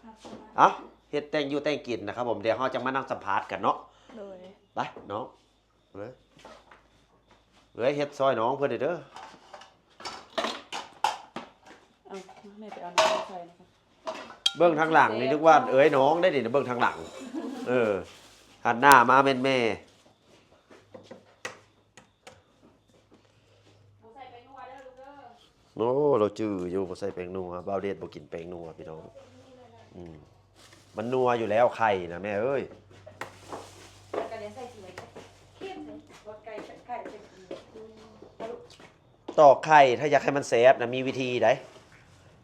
เอ้าเฮ็ดแต่งอยู่แต่งกินนะครับผมเดี๋ยวเฮาจะมานั่งสัมภาษณ์กันเนาะ โดย ไปน้องเลยเฮ็ดซอยน้องเพื่อนเด้อ เอาแม่ไปเอาน้ำใส่นะคะ เบื้องทางหลังนี่นึกว่าเอ้ยน้องได้ดิเบื้องทางหลังหันหน้ามาเป็นแม่โอ้เราจื้ออยู่บ่ใส่แป้งนัวบ่าวเดชบ่กินแป้งนัวพี่น้องมันนัวอยู่แล้วไข่นะแม่เอ้ย ตอกไข่ถ้าอยากให้มันแซ่บนะมีวิธีได้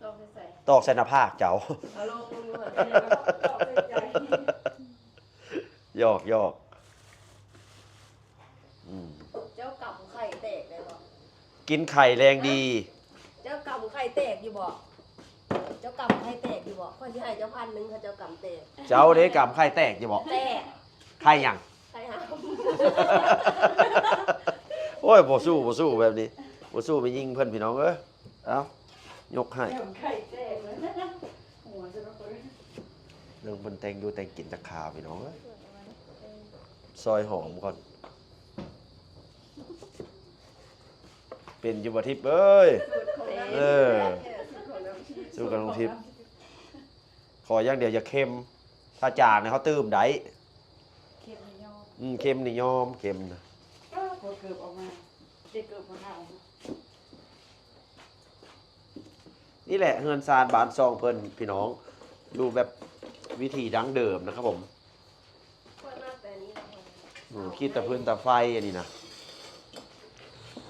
ลองใส่ ตอกใส่หน้าผากเจ้า เอาลงมือเหมือน หยอกหยอกอืม เจ้ากำไข่แตกได้บ่ กินไข่แรงดี เจ้ากำไข่แตกอยู่บ่เจ้ากำไข่แตกอยู่บ่คนที่ให้เจ้า1,000เขาเจ้ากำแตก เจ้าเด้กำไข่แตกจะบอก แตก ไข่หยัง ไข่หาม โอ้ยบ่สู้แบบนี้บ่สู้ไปยิงเพิ่นพี่น้องเอ้ยเอ้ายกให้ เดี๋ยวไข่แตกเลยหัวจะระเบิด เรื่องเพิ่นแต่งอยู่แต่งกินจักขาวพี่น้องเอ้ยซอยหอมก่อน เป็นอยู่บ่ทิพย์เอ้ย เออ สู้กับน้องทิพย์ขออย่างเดียวอย่าเค็ม ถ้าจางเนี่ยเขาตื้มได้ เค็มยอม เค็มนี่ยอมเค็มนะ โคตรเกือบออกมาเด็กเกือบมาหา นี่แหละเฮือนซานบ้านซองเพิ่นพี่น้องอยู่แบบวิธีดั้งเดิมนะครับผมคิดแต่พื้นแต่ไฟอันนี้นะ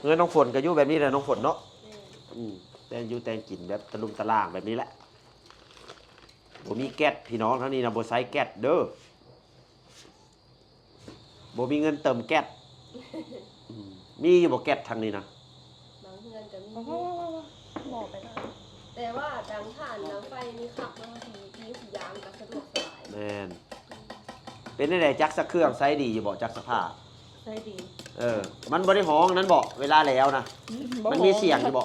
เฮือนน้องฝนก็อยู่แบบนี้แหละน้องฝนเนาะแต่งอยู่แต่งกินแบบตะลุมตะล่างแบบนี้แหละบ่มีแก๊สพี่น้องทั้งนี้นะบ่ใช้แก๊สเด้อบ่มีเงินเติมแก๊สมีอยู่บ่แก๊สทางนี้นะ บางเพื่อนก็มี บอกไปนะ แต่ว่าดังถ่านดังไฟนี่ขับบางทีที่สียางก็สะดวกสบาย แม่นเป็นได้จักสักเครื่องไซส์ดีอยู่บ่จักสภาพ ใช่ดี มันบ่ได้ห้องนั้นบ่เวลาแล้วนะมันมีเสียงอยู่บ่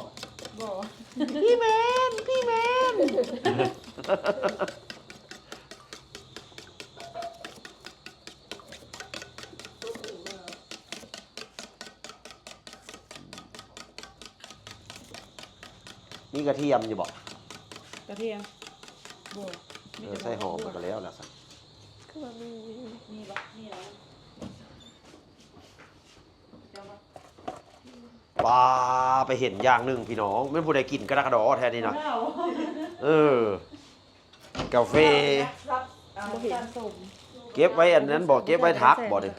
บ่ พี่แมนมีกระเทียมอยู่บ่ กระเทียมบ่ ใส่หอมมันก็แล้วล่ะสัก คือว่ามี มีบ่มีอะไรเจ้าบ่ ปลาไปเห็นอย่างหนึ่งพี่น้องไม่ผู้ใดกินกระดกกระดอแท้นี่นะ เอา กาแฟ รับบ่เห็นสม เก็บไว้อันนั้นบ่เก็บไว้ทักบ่เด้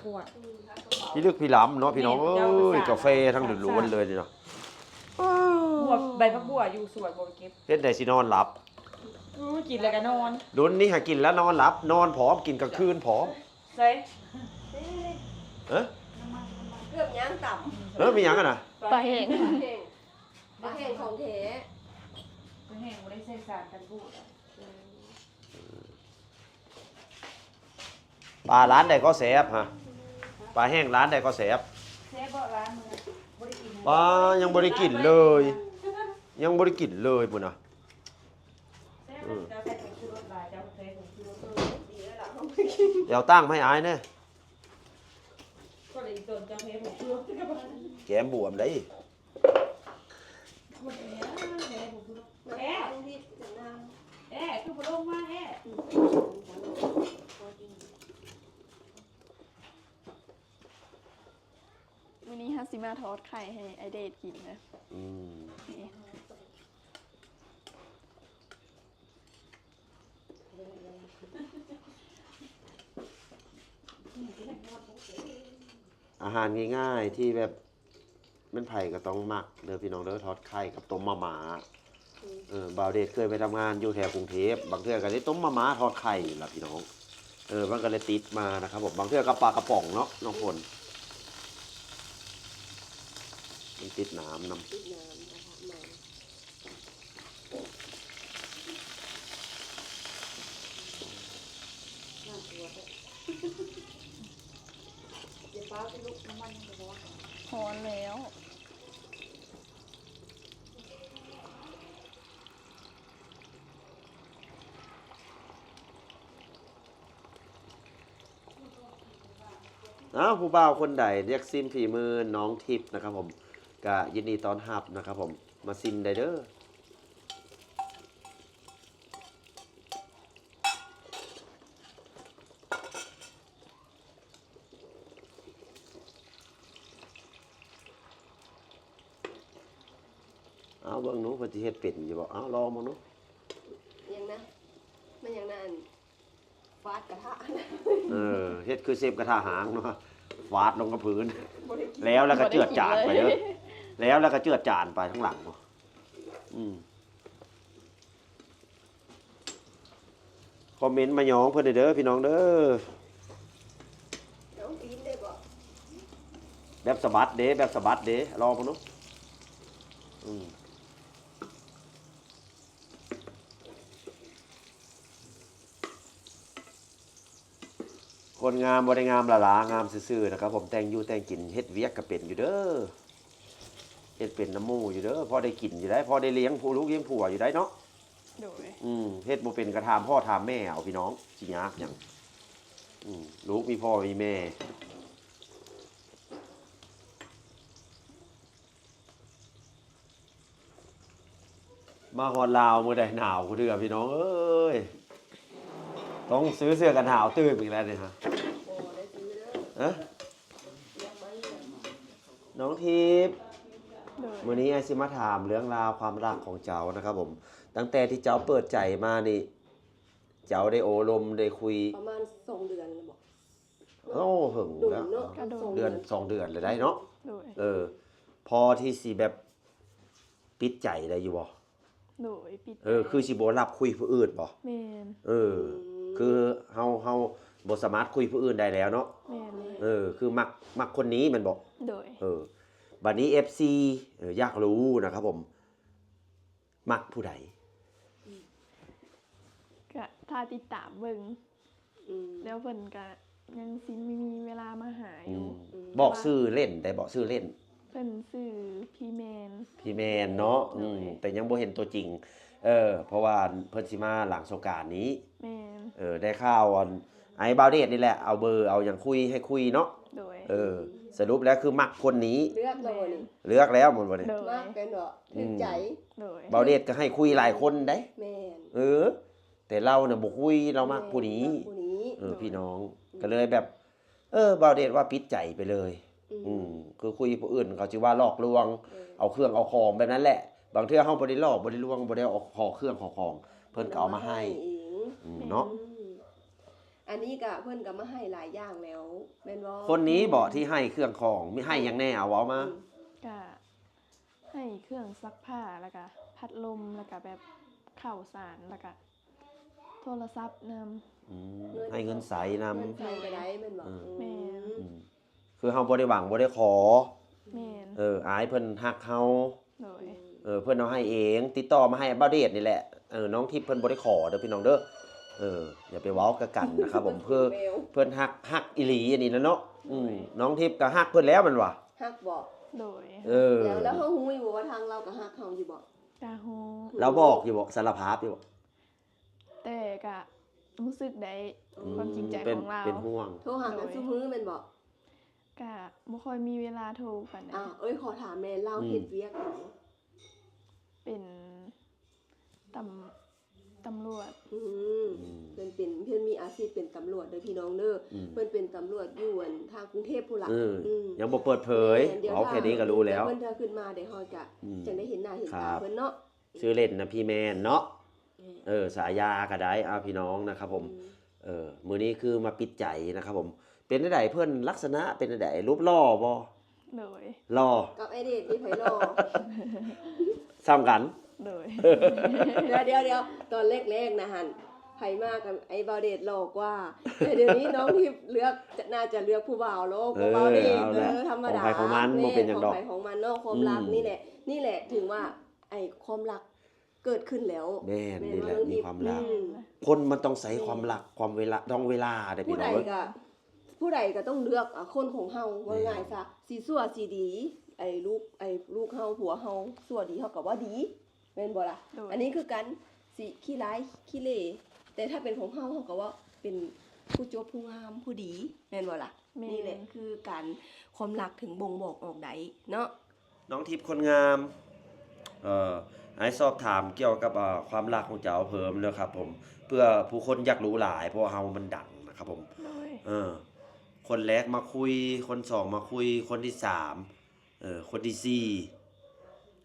พี่ลึกพี่ล้ำเนาะพี่น้องเอ้ยกาแฟทั้งล้วนๆเลยนี่เนาะ บัวใบพักบัวอยู่สวนบ่ไปเก็บ เฮ็ดได้สินอนหลับ กินแล้วก็นอน รุ่นนี้หากินแล้วนอนหลับ นอนผอมกินกลางคืนผอม ใส่ เอ๊ะ เกือบย่างต่ มีหยังกันน่ะ ปลาแห้ง ำปลาแห้งของแท้ บ่แห้งบ่ได้ใส่สารกันบูด ปลาร้านใดก็แซ่บฮะปลาแห้งร้านใดก็แซ่บ แซ่บบ่ร้านมื้อบ่ได้กิน ปลายังบ่ได้กินเลย ยังบ่ได้กินเลยพุ่นน่ะ แซ่บจะใส่ผงชูรสหลายจะใส่ผงชูรส ดีแล้วล่ะ เดี๋ยวตั้งให้อายแน่ ก็เลยโดนจะใส่ผงชูรสก็บ่ได้ แกมบวมได้ หมดแล้วใส่ผงชูรส แอะบางทีจะน้ คือบ่ลงมาแอะ วันนี้ฮัสซิมาทอดไข่ให้ไอเดทกินนะ อืม นี่ อาหารง่ายๆที่แบบมันไผก็ต้องมักเด้อพี่น้องเด้อทอดไข่กับต้มมะหม่าบ่าวเดชเคยไปทำงานอยู่แถวกรุงเทพบางเทื่อก็ได้ต้มมะหม่าทอดไข่ล่ะพี่น้องมันก็เลยติดมานะครับผมบางเทื่อก็ปลากระป๋องเนาะน้องฝนมันติดน้ำนำ ำติดน้ำนะคะมันน่ากลัวเลยเดี๋ยวป้าไปลุกน้ำมันจะร้อน ทอนแล้ว ผู้บ่าวคนใดเรียกซิมฝีมือน้องทิพย์นะครับผมก็ยินดีต้อนรับนะครับผมมาซิมได้เด้อเอาเบิ่งหนูเพิ่นสิเฮ็ดเป็นอยู่บ่เอาลองมาหนู ยังนะมันยังนั่นฟาดกระทะ เฮ็ดคือเซฟกระทะหางเนาะวาดลงกับพื้น แล้วก็เจือดจาดไปเด้อ แล้วก็เจือดจานไปทั้งหลังเนาะคอมเมนต์มาหยองเพิ่นเด้อพี่น้องเด้อ น้องปีนได้บ่ แบบสะบัดเด้แบบสะบัดเด้ลองพวกนู้นคนงามบ่ได้งามละลางามซื่อๆนะครับผมแต่งอยู่แต่งกินเฮ็ดเวียกก็เป็นอยู่เด้อเฮ็ดเป็นน้ำหมูอยู่เด้อพอได้กินอยู่ได้พอได้เลี้ยงผู้ลูกเลี้ยงผัวอยู่ได้เนาะ โดย เฮ็ดบ่เป็นกระทามพ่อทามแม่เอาพี่น้องสิยากหยังลูกมีพ่อมีแม่มาฮอดลาวมื้อใดหนาวกูเด้อพี่น้องเอ้ยต้องซื้อเสื้อกันหนาวตื้มอีกแล้วเนี่ยฮะ โอ้ได้ซื้อเด้อ ฮะ เลี้ยงไว้เลี้ยงมา น้องทิพย์ โดย มื้อนี้ไอ้สิมาถามเรื่องราวความรักของเจ้านะครับผมตั้งแต่ที่เจ้าเปิดใจมานี่เจ้าได้โอลมได้คุย ประมาณ2เดือนแล้วบ่ โอ้หึง ดุ แล้ว เนาะ เดือน2 เดือนเลยได้เนาะ โดย พอที่สิแบบปิดใจได้อยู่บ่ โดยปิด คือสิบ่รับคุยผู้อื่นบ่ แม่น คือเฮาบ่สามารถคุยผู้อื่นได้แล้วเนาะ แม่นเลย คือมักคนนี้แมันบ่ โดย บัดนี้ FC อยากรู้นะครับผมมักผู้ใด ก็ถ้าติดตามเบิ่ง อืม แล้วเพิ่นก็ยังสิมีเวลามาหาอยู่ บอกชื่อเล่นได้บอกชื่อเล่น เพิ่นชื่อพี่แมน พี่แมนเนาะแต่ยังบ่เห็นตัวจริงเพราะว่าเพิ่นสิมาหลังสงกรานต์นี้ แมน ได้ข่าวไอ้บาวเดชนี่แหละเอาเบอร์เอาอย่างคุยให้คุยเนาะ โดย สรุปแล้วคือมักคนนี้ เลือกแล้วบ่นี่ เลือกแล้วหมดบ่เนี่ย โดย มากกันบ่ถึงใจ โดย บาวเดชก็ให้คุยหลายคนได้ แม่น แต่เราเนี่ยบ่คุยเรามักผู้นี้ มักผู้นี้ พี่น้องก็เลยแบบบาวเดชว่าปิดใจไปเลยคือคุยผู้อื่นเขาสิว่าหลอกลวงเอาเครื่องเอาของแบบนั้นแหละ บางเทื่อเฮาบ่ได้หลอกบ่ได้ลวงบ่ได้เอาของเครื่องของเพิ่นก็เอามาให้ เอง เนาะ อันนี้ก็เพิ่นก็มาให้หลายอย่างแล้วแม่นบ่ คนนี้บ่ที่ให้เครื่องของมีให้หยังแน่เอาเอามา ก็ให้เครื่องซักผ้าแล้วก็พัดลมแล้วก็แบบข้าวสารแล้วก็โทรศัพท์นำ ให้เงินใสนำ เงินใส่ก็ได้แม่นบ่ แม่น คือเฮาบ่ได้หวังบ่ได้ขอ แม่น อายเพิ่นฮักเฮา โดย เพิ่นเอาให้เองติดต่อมาให้บาวเดชนี่แหละน้องทิพย์เพิ่นบ่ได้ขอเด้อพี่น้องเด้ออย่าไปเว้ากันนะครับผมเพิ่นฮักอีหลีอันนี้นะเนาะน้องทิพย์ก็ฮักเพิ่นแล้วมันว่ะ ฮักบ่ โดย แล้วเฮาฮู้อยู่ว่าทางเราก็ฮักเฮาอยู่บ่ กาโฮ เราบอกอยู่บ่สารภาพอยู่บ่ แต่ก็รู้สึกได้ความจริงใจ เป็น ของเรา เป็นห่วง โทรหากันซุมื้อแม่นบ่ ก็บ่ค่อยมีเวลาโทรปานใด ขอถามแม่เราเฮ็ดเวียกหยัง เป็นตำรวจ เพิ่นมีอาชีพเป็นตำรวจเด้อพี่น้องเด้อเพิ่นเป็นตำรวจอยู่ทางกรุงเทพพุ่นล่ะ ยังบ่เปิดเผยเอาแค่นี้ก็รู้แล้ว เพิ่นถ้าขึ้นมาเดี๋ยวเฮาจะจังได้เห็นหน้าเห็นตาเพิ่นเนาะ ชื่อเล่นนะพี่แมนเนาะสายาก็ได้พี่น้องนะครับผมมื้อนี้คือมาปิดใจนะครับผมเป็นจังไดเพิ่นลักษณะเป็นจังไดรูปหล่อบ่ โดย หล่อ กับไอเดทที่ไผรอ ซ้ำกัน โดย เดี๋ยวตอนแรกๆนะฮันไผมากับไอ้บาวเดทหลอกว่าแต่เดี๋ยวนี้น้องที่เลือกน่าจะเลือกผู้บ่าวโลกผู้บ่าวเดทธรรมดา ของใครของมันบ่เป็นหยังดอก ของใครของมันเนาะความรักนี่แหละถึงว่าไอ้ความรักเกิดขึ้นแล้ว แม่นนี่แหละมีความรัก อืม คนมันต้องใส่ความรักความเวลาต้องเวลาได้ ผู้ พี่ ใด น้อง ผู้ใดก็ต้องเลือกคนของเฮาว่าง่ายซะสีซั่วสีดีไอ้ลูกเฮาผัวเฮาซั่วดีเฮาก็ว่าดีแม่นบ่ล่ะ โดย อันนี้คือกันสิขี้ร้ายขี้เหร่แต่ถ้าเป็นของเฮาก็ว่าเป็นผู้จบผู้งามผู้ดีแม่นบ่ล่ะ แม่น นี่แหละคือการความรักถึงบ่งบอกออกใดเนาะ น้องทิพย์คนงามให้สอบถามเกี่ยวกับความรักของเจ้าเพิ่มเลยครับผมเพื่อผู้คนอยากรู้หลายเพราะว่าเฮามันดังนะครับผม โดย คนแรกมาคุยคนสองมาคุยคนที่สามคนที่สี่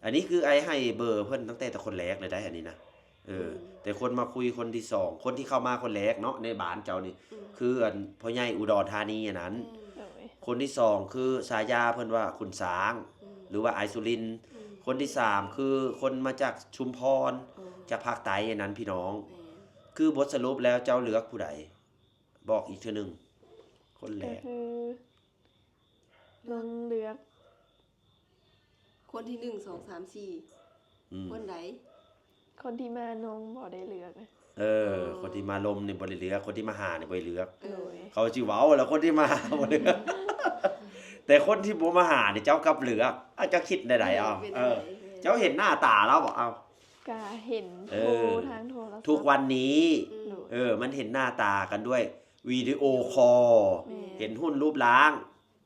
อันนี้คือไอ้ให้เบอร์เพิ่นตั้งแต่คนแรกเลยได้อันนี้นะแต่คนมาคุยคนที่สองคนที่เข้ามาคนแรกเนาะในบ้านเจ้านี่คือพ่อใหญ่อุดรธานีอันนั้น โดย คนที่สองคือสายาเพิ่นว่าคุณสาง หรือว่าอายสุรินทร์คนที่สามคือคนมาจากชุมพรจากภาคใต้อันนั้นพี่น้อง คือบทสรุปแล้วเจ้าเลือกผู้ใดบอกอีกเทื่อหนึงคนแร ก็ ก คือน้องเลือก คนที่1 2 3 4 อืม คนไหน คนที่มาน้องบ่ได้เลือกนะ คนที่มาลมนี่บ่ได้เลือกคนที่มาหานี่บ่ได้เลือก โดย เขาสิเว้าแล้วคนที่มา บ่เลือก แต่คนที่บ่มาหานี่เจ้ากลับเลือกเจ้าคิดได้ๆเอา เป็น เอ จั่ง อ ใด เจ้าเห็นหน้าตาแล้วบ่เอา ก็เห็น เอ โทร อ ทางโทรศัพท์ ทุกวันนี้ โดย มันเห็นหน้าตากันด้วยวิดีโอคอล แม่ เห็นหุ่นรูปร่าง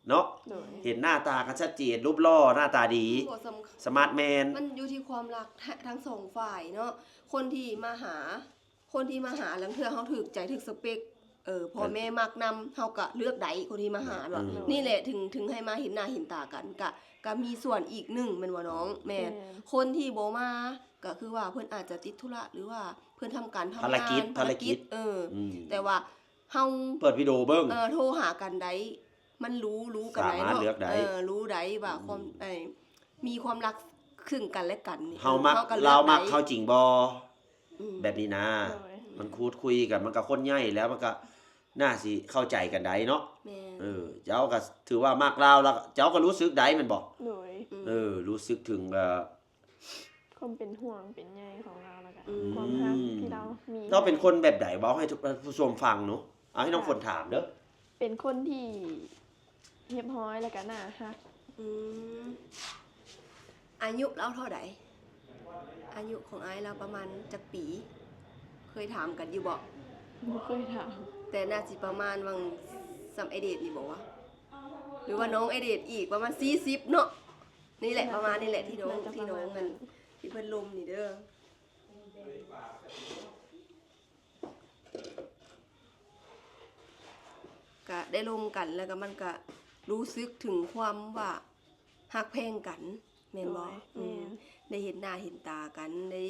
เนาะ โดย เห็นหน้าตากันชัดเจนรูปหล่อหน้าตาดี บ่สำคัญ สมาร์ทแมน มันอยู่ที่ความรักทั้งสองฝ่ายเนาะคนที่มาหาลังเทื่อเฮาถูกใจถูกสเปคพ่อแม่มักนำเฮาก็เลือกใดคนที่มาหาแบบ นี่แหละถึงให้มาเห็นหน้าเห็นตากันก็มีส่วนอีกหนึ่งแม่นบ่น้องแม่นคนที่บ่มาก็คือว่าเพิ่นอาจจะติดธุระหรือว่าเพิ่นทำการทำงาน ภารกิจ ม แต่ว่าเฮา เปิดวิดีโอเบิ่ง โทรหากันได้มันรู้กันได้ สามารถ เนาะ เลือกได้ รู้ได้ว่าความมีความรักซึ่งกันและกันนี่ เฮามัก ก็ลื เรา อก มัก ได้ เขาจริงบ่ อืม แบบนี้นะ โดย มันคูดคุยกันมันก็คนใหญ่แล้วมันก็น่าสิเข้าใจกันได้เนาะ แม่น เจ้าก็ถือว่ามักเราแล้วเจ้าก็รู้สึกได้มันบอก โดย รู้สึกถึง ความเป็นห่วงเป็นใยของเราแล้วก็ อืม ความรักที่เรามี เราเป็นคนแบบไหนเว้าให้ทุกผู้ชมฟังเนาะเอาให้น้องฝนถามเด้อ เป็นคนที่เรียบร้อยแล้วก็น่ารัก อืมอายุเราเท่าใดอายุของไอ้เราประมาณจักปี เคยถามกันอยู่บ่ บ่เคยถาม แต่น่าสิประมาณวังซัมไอเดทนี่บอกว่าหรือว่าน้องไอเดทอีกประมาณ40เนาะนี่แหละประมาณนี่แหละที่น้องกันที่เพิ่นลมนี่เด้อก็ได้ลมกันแล้วก็มันก็รู้สึกถึงความว่าฮักแพงกันแม่นบ่ แม่น ได้เห็นหน้าเห็นตากันได้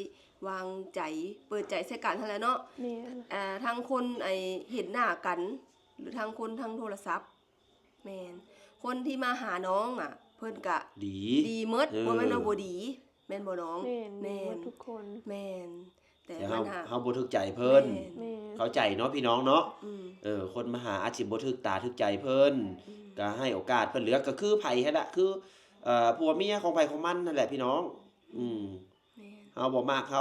วางใจเปิดใจใส่กันเท่านั้นเนาะ แม่น ทางคนเห็นหน้ากัน หรือทางคนทางโทรศัพท์แม่นคนที่มาหาน้องอ่ะ เพิ่นกะ ดี ดีเมิดบ่แม่นว่าบ่ดีแม่นบ่น้อง แม่น แม่ หม น ดทุกคน แม่นแต่ แต่ มั เฮาน หา เฮาบ่ถึกใจเพิ่น แม่น แม่น เข้าใจเนาะพี่น้องเนาะ อืม คนมาหาอาจสิบ่ถึกตาถึกใจเพิ่น อืม ก็ให้โอกาสเพิ่นเหลือก็คือไผหั่นน่ะคือผัวเมียของไผของมันนั่นแหละพี่น้อง แม่น เฮาบ่มากเฮา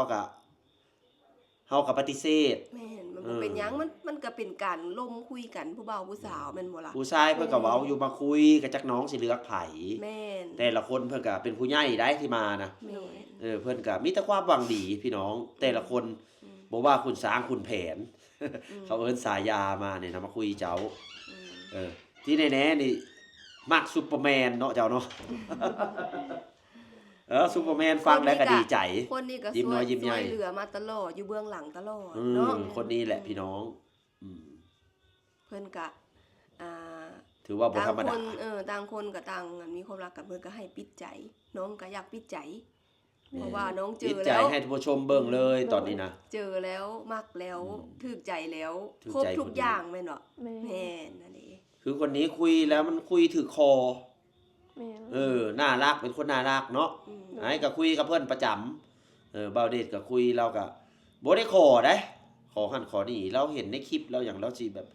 ก็ปฏิเสธ แม่นมันบ่เป็นหยังมันก็เป็นการล่มคุยกันผู้บ่าวผู้สาวแม่นบ่ล่ะ ผู้ชายเพิ่นก็เว้าอยู่มาคุยกับจักน้องสิเลือกไผ แม่น แต่ละคนเพิ่นก็เป็นผู้ใหญ่ได้ที่มานะ แม่น เพิ่นก็มีแต่ความหวังดีพี่น้อง แต่ละคน อืม บ่ว่าคุณสร้างคุณแผน อืม เขาเอิ้นสายามาเนี่ยนะมาคุยเจ้า อืม ที่แน่ๆนี่มักซุปเปอร์แมนเนาะเจ้าเนาะ ซุปเปอร์แมนฟังแล้วก็ดีใจ คนนี้ก็ ยิ้มน้อยยิ้มใหญ่ ช่วยเหลือมาตลอดอยู่เบื้องหลังตลอด อื เนาะ มคนนี้แหละพี่น้องอืม เพิ่นกะอ่า ถือว่าบ่ ต่าง ธรรม ค ดา นต่างคนก็ต่างมีความรักกันเพิ่นก็ให้ปิดใจ น้องก็อยากปิดใจ เพราะว่าน้องเจ จิต อ ใจ แล้ว ให้ท่านผู้ชมเบิ่งเลยตอนนี้นะ เจอแล้วมักแล้ว อืม ถูกใจแล้ว ถูก ครบ ใจ ทุก คนนี้ อย่างแม่นเนาะ แม่น แม่นนั่นเอง คือคนนี้คุยแล้วมันคุยถือคอ แม่น น่ารักเป็นคนน่ารักเนาะ อืม เนาะ ไอ้ก็คุยกับเพื่อนประจำเบาเดชก็คุยเราก็บ่ได้ขอได้ขอหันขอนี่เราเห็นในคลิปเราอย่างเราสิแบบ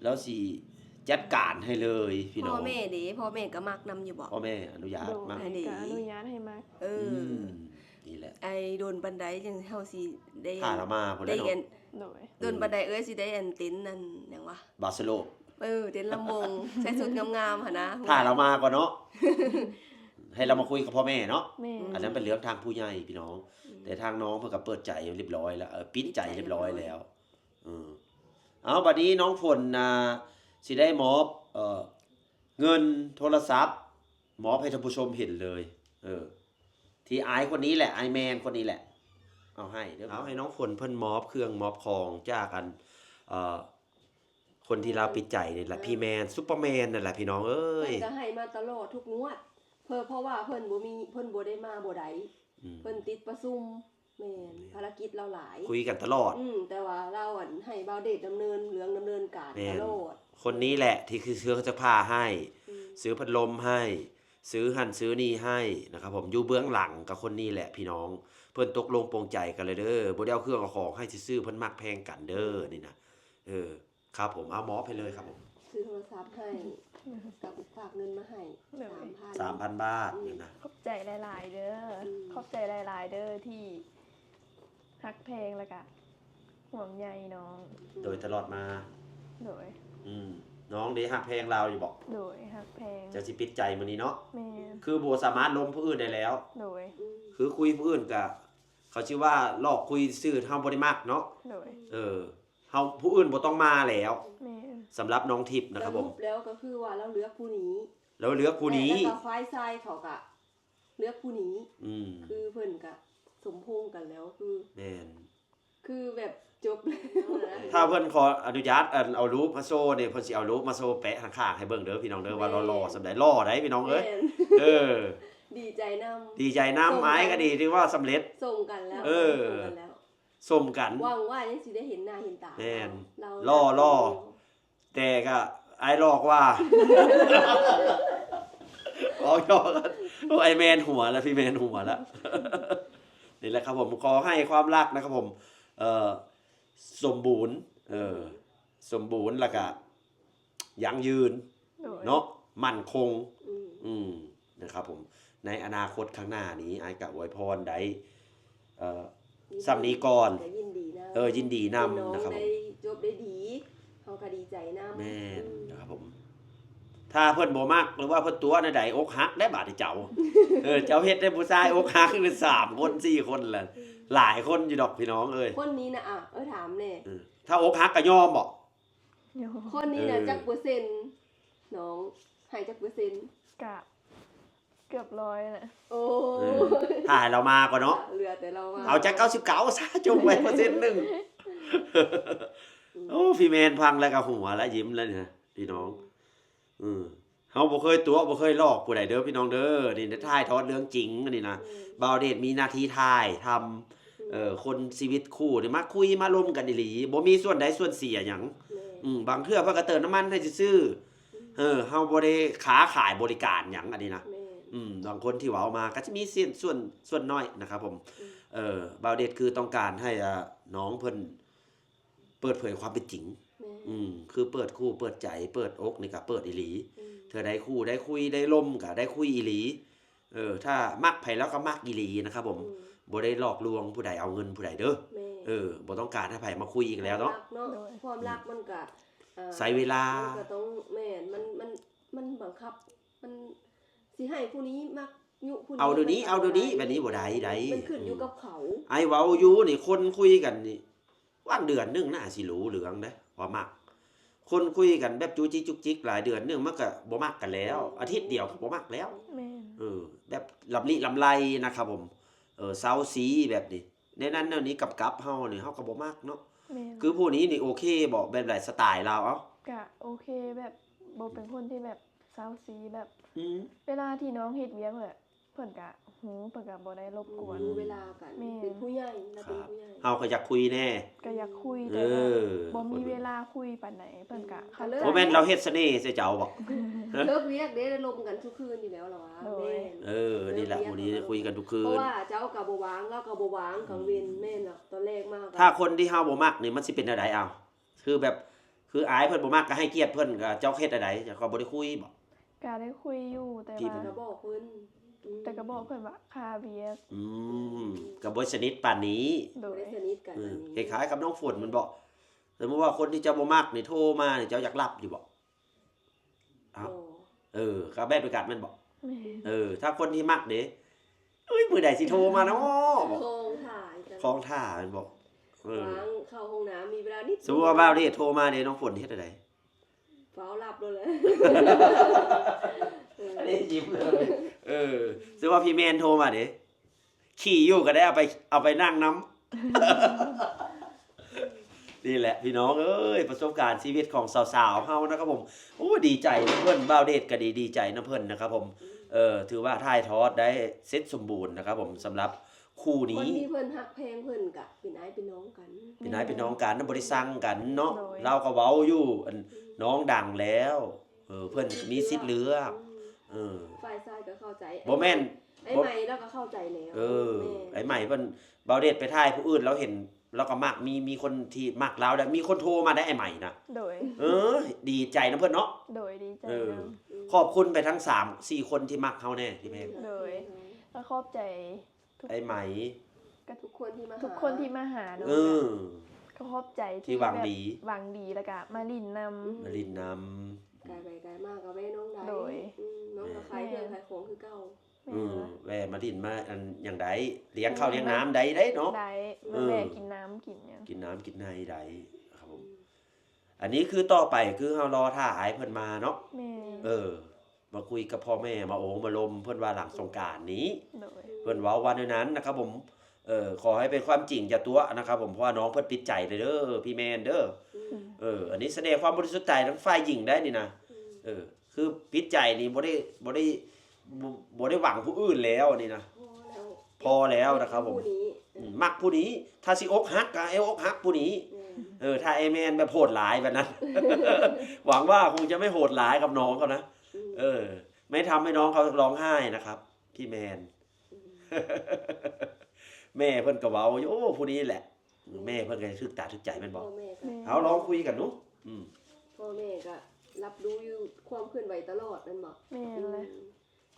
เราสิจัดการให้เลยพี่น้ พ่ อ อง แม่เด้พ่อแม่ก็มักนำอยู่บ่ พ่อแม่อนุญาต โดย มาก อันนี้ ก็อนุญาตให้มา เออ มนี่แหละ ไอ้โดนบันไดจังเฮาสิได้ พาเรามาพุ่น ได้ แล้ว เห็น เนาะ โดย โดนบันไดสิได้อันเต็นท์นั่นหยังวะ บาร์เซโล เต็นท์ลำมง ใส่ชุดงามๆหั่นนะ พาเรามาก่อนเนาะ ให้เรามาคุยกับพ่อแม่เนาะ แม่น อันนั้นเป็นเรื่องทางผู้ใหญ่พี่น้อง แต่ทางน้องเพิ่นก็เปิดใจเรียบร้อยแล้วปิดใจเรียบร้อยแล้วเอาบัดนี้น้องฝนสิได้มอบเงินโทรศัพท์มอบให้ท่านผู้ชมเห็นเลยที่ไอายคนนี้แหละไอแมนคนนี้แหละ เอาให้เดี๋ยวเอาให้น้องฝนเพิ่นมอบเครื่องมอบของจากอันคนที่เราปิดใจนี่แหละพี่แมนซุปเปอร์แมนนั่นแหละพี่น้องเอ้ย เพิ่นก็ให้มาตลอดทุกงวดเพราะว่าเพิ่นบ่ได้มาบ่ได้ อืม เพิ่นติดประชุมแม่นภารกิจเราหลาย คุยกันตลอด แต่ว่าเราให้เบาเดชดำเนินการ แม่น ตลอด คนนี้แหละที่คือซื้อเสื้อผ้าให้ อืม ซื้อพัดลมให้ ซื้อหั่นซื้อนี่ให้นะครับผมอยู่เบื้องหลังกับคนนี้แหละพี่น้องเพิ่นตกลงปรงใจกันเลยเด้อบ่ได้เอาเครื่องเอาของให้ซื่อๆเพิ่นมักแพงกันเด้อนี่นะครับผมเอามอบให้เลยครับผม ซื้อโทรศัพท์ให้กับฝากเงินมาให้ เลย 3,000 บาทนี่นะ ขอบใจหลายๆเด้ออขอบใจหลายๆเด้อที่ฮักเพลงแล้วก็ห่วงใยน้อง โดยตลอดมา โดย น้องเด้ฮักเพลงเราอยู่บ่ โดยฮักเพลง จะสิปิดใจมื้อนี้เนาะ แม่น คือบ่สามารถล้มผู้อื่นได้แล้ว โดย คือคุยผู้อื่นก็เขาชื่อว่าหลอกคุยซื่อเฮาบ่ได้มักเนาะ โดย เฮาผู้อื่นบ่ต้องมาแล้ว แม่น สำหรับน้องทิพย์นะครับผม สปแล้วก็คือว่าเราเลือกผู้นี้ แล้วเลือกผู้นี้ แล้วก็ฝ่ายชายเขาก็เลือกผู้นี้ อืม คือเพิ่นก็สมพงษ์กันแล้วคือ แม่น คือแบบจบแล้วนะ ถ้าเพิ่นขออนุญาตเอารูปมาโชว์เนี่ยเพิ่นสิเอารูปมาโชว์แปะข้างๆให้เบิ่งเด้อพี่น้องเด้อว่าหล่อๆสำใดหล่อได้พี่น้องเอ้ย แม่น เออ ดีใจนำ ดีใจน้ำไม้ก็ดีที่ว่าสำเร็จ ส่งกันแล้ว เออ ส่งกันแล้ว สมกัน หวังว่ายังสิได้เห็นหน้าเห็นตา แม่น เรา ล่อ แต่ก็ไอ้หลอกว่า ออกยอกกันไอ้แมนหัวแล้วพี่แมนหัวแล้ว นี่แหละครับผมขอให้ความรักนะครับผมสมบูรณ์สมบูรณ์แล้วก็ยั่งยืน โดย เนาะมั่นคง อืม นะครับผมในอนาคตข้างหน้านี้ไอ้กะอวยพรได้สำนีก่อน ก็ยินดีนะ ยินดีนำนะครับผม ได้จบได้ดีเขาก็ดีใจนำ แม่นนะครับผม ถ้าเพิ่นบ่มักหรือว่าเพิ่นตัวในใดอกหักได้บาดที่เจ้า เจ้าเฮ็ดได้ผู้ชายอกหักคือ3คน4คนแหละหลายคนอยู่ดอกพี่น้องเอ้ย คนนี้นะถามแน่ ถ้าอกหักก็ยอมบ่ โย คนนี้นะจักเปอร์เซ็นต์น้องให้จักเปอร์เซ็นต์ กะเกือบ100น่ะ โอ้ ถ้าให้เรามาก่อนเนาะ เหลือแต่เรามา เอาจาก99ซะจงไว้เปอร์เซ็นต์หนึง โอ้พี่แมนพังแล้วก็หัวแล้วยิ้มแล้วเนี่ยพี่น้องเฮาบ่เคยตัวบ่เคยลอกผู้ใดเด้อพี่น้องเด้อนี่ถ่ายทอดเรื่องจริงอันนี้นะบ่าวเดชมีหน้าที่ถ่ายทำคนชีวิตคู่นี่มาคุยมาร่วมกันอีหลีบ่มีส่วนใดส่วนเสียหยังบางเทื่อเพิ่นก็เติมน้ำมันให้ซื่อๆเฮาบ่ได้ค้าขายบริการหยังอันนี้นะ แม่ บางคนที่เว้ามาก็จะมีส่วนน้อยนะครับผมบ่าวเดชคือต้องการให้น้องเพิ่นเปิดเผยความเป็นจริง แม่ คือเปิดคู่เปิดใจเปิดอกนี่ก็เปิดอีหลีเธอได้คู่ได้คุยได้ล่มก็ได้คุยอีหลีถ้ามักไผแล้วก็มักอีหลีนะครับผมบ่ได้หลอกลวงผู้ใดเอาเงินผู้ใดเด้อ แม่ บ่ต้องการให้ไผมาคุยอีกแล้วเนาะ ความรักมันก็ ใช้เวลา นก็ต้องแม่นมันบังคับ มันสิให้ผู้นี้มักยุผู้นี้ เอาเดี๋ยวนี้เอาเดี๋ยวนี้แบบนี้บ่ได้ได้ มันขึ้นอยู่กับเขา ไอ้เว้าอยู่นี่คนคุยกันนี่วันเดือนหนึงน่าสิรู้เรื่องเด้ว่ามักคนคุยกันแบบจู้จี้จุกจิกหลายเดือนหนึงมันก็บ่มักกันแล้ว อาทิตย์เดียวก็บ่มักแล้ว แม่น แบบลำลิลำไรนะครับผมเซาซีแบบนี้ในนั้นแนวนี้กับเฮานี่เฮาก็บ่มักเนาะ แม่น คือผู้นี้นี่โอเคบ่แบบไหนสไตล์เราเอ้าก ะโอเคแบบบ่เป็นคนที่แบบเซาซีแบบ อืม เวลาที่น้องเฮ็ดเวียกเพิ่นกะหูเพิ่นกะบ่ได้รบกวน ดูเวลากัน แม่ เป็นผู้ใหญ่นะ ค เป็น รับ ผู้ใหญ่ เฮาก็อยากคุยแน่ ก็อยากคุย เอ แต่ว่า อ บ่มีเวลาคุยปานไหนเพิ่นกะเข้าใจ บ่แม่นเราเฮ็ดเสน่ห์ใส่เจ้าบ่ เลิกเรียกได้ลมกันทุกคืนอยู่แล้วเหรอวะแม่น นี่แหละมื้อนี้คุยกันทุกคื เพราะ น ว่าเจ้ากับบ่วางเรากับบ่วางกังเวนแม่นเนาะตอนแรกมาก ถ้าคนที่เฮาบ่มักนี่มันสิเป็นจังไดเอาคือแบบคืออายเพิ่นบ่มักก็ให้เกียรติเพิ่นก็เจ้าเฮ็ดจังไดเจ้าก็บ่ได้คุยบ่ กะได้คุยอยู่แต่ พี่ ว่า ก็บอกเพิ่น แต่ก็บอกเพิ่นว่าค่าเวียก ก็บ่สนิทปานนี้ โด บ่ ย ได้สนิทกันอัน ค นี้ ล้ายๆกับน้องฝนมันบอกสมมติว่าคนที่เจ้าบ่มักนี่โทรมานี่เจ้าอยากรับอยู่บ่ โอ้ ก็แบบไปกัดมันบอก แม่น ถ้าคนที่มักเด้เอ้ยมื้อใดสิโทรมาเนาะบอก คงถ่ายกัน ของท่ามันบอก วางเข้าห้องน้ำมีเวลานิด สมมุติว่าบ้าวนี่โทรมาเด้น้องฝนเฮ็ดจังได๋ เฝ้าหลับเลยแหละ อันนี้ยิ้มเลยสมมุติว่าพี่แมนโทรมาเด้ขี่อยู่ก็ได้เอาไปนั่งน้ำ นี่แหละพี่น้องเอ้ยประสบการณ์ชีวิตของสาวๆเฮานะครับผมโอ้ดีใจนะเพิ่นบ้าวเดชก็ดีใจนะเพิ่นนะครับผมถือว่าถ่ายทอดได้เสร็จสมบูรณ์นะครับผมสำหรับคู่ คน นี้ ที่เพิ่นฮักเพลงเพิ่นกะเป็นอ้ายเป็นน้องกัน เป็นน้องกันบ่ได้สั่งกันเนาะเราก็เว้าอยู่น้องดังแล้วเพิ่นมีสิทธิ์เลือก เออ ฝ่ายชายก็เข้าใจ บ่แม่น ไอ้ใหม่แล้วก็เข้าใจแล้ว เออ แม่ ไอ้ใหม่เพิ่นเบาเดชไปถ่ายผู้อื่นแล้วเห็นแล้วก็มักมีคนที่มักเราแล้วมีคนโทรมาได้ไอ้ใหม่นะ โดย เออ ดีใจนะเพิ่นเนาะ โดยดีใจ เออ น ขอบคุณไปทั้ง3-4คนที่มักเฮาแน่ที่แม่ง โดย ำแล้วขอบใจทุก ไอ้ไหม ทุกคนที่มาหา ทุกคนที่มาหาเนาะ เออ ก็ขอบใจ ที่หวังดี แบบหวังดีแล้วก็มาลินนำ มาลินน้ ไกลไปไกลมากกับแม่น้องได้ โดย น้องก็ขายเครื่องขายของคือเก่า ำ แม่ละ แว่มาลินมาอันอย่างใดเลี้ยงข้าวเลี้ยงน้ำใดได้เนาะ ได้ เอ มา อ แม่กินน้ำกินหยัง กินน้ำกินในใดครับผม อันนี้คือต่อไปคือเฮารอท่าอายเพิ่นมาเนาะ แม่ มาคุยกับพ่อแม่มาโอ้มาลมเพิ่นว่าหลังสงกรานต์นี้ โดย เพิ่นเว้าวันนั้นนะครับผม ขอให้เป็นความจริงอย่าตัวนะครับผมเพราะว่าน้องเพิ่นปิดใจเลยเด้อพี่แมนเด้อ อันนี้แสดงความบริสุทธิ์ใจทั้งฝ่ายหญิงได้นี่นะ คือปิดใจนี่บ่ได้หวังผู้อื่นแล้วนี่นะ พอแล้วนะครับผม ผู้นี้ มักผู้นี้ ถ้าสิอกหักก็เอาอกหักผู้นี้ ถ้าไอแมนแบบโหดหลายแบบนั้น หวังว่าคงจะไม่โหดหลายกับน้องเขานะ ไม่ทำให้น้องเขาร้องไห้นะครับ พี่แมน แม่เพิ่นก็เว้าอยู่โอ้ผู้นี้แหละ แม่เพิ่นก็ทึกตาทึกใจแม่นบ่ พ่อแม่ก็ เอาลองคุยกันหนู พ่อแม่ก็รับรู้อยู่ความเคลื่อนไหวตลอดนั่นบอก แม่เลย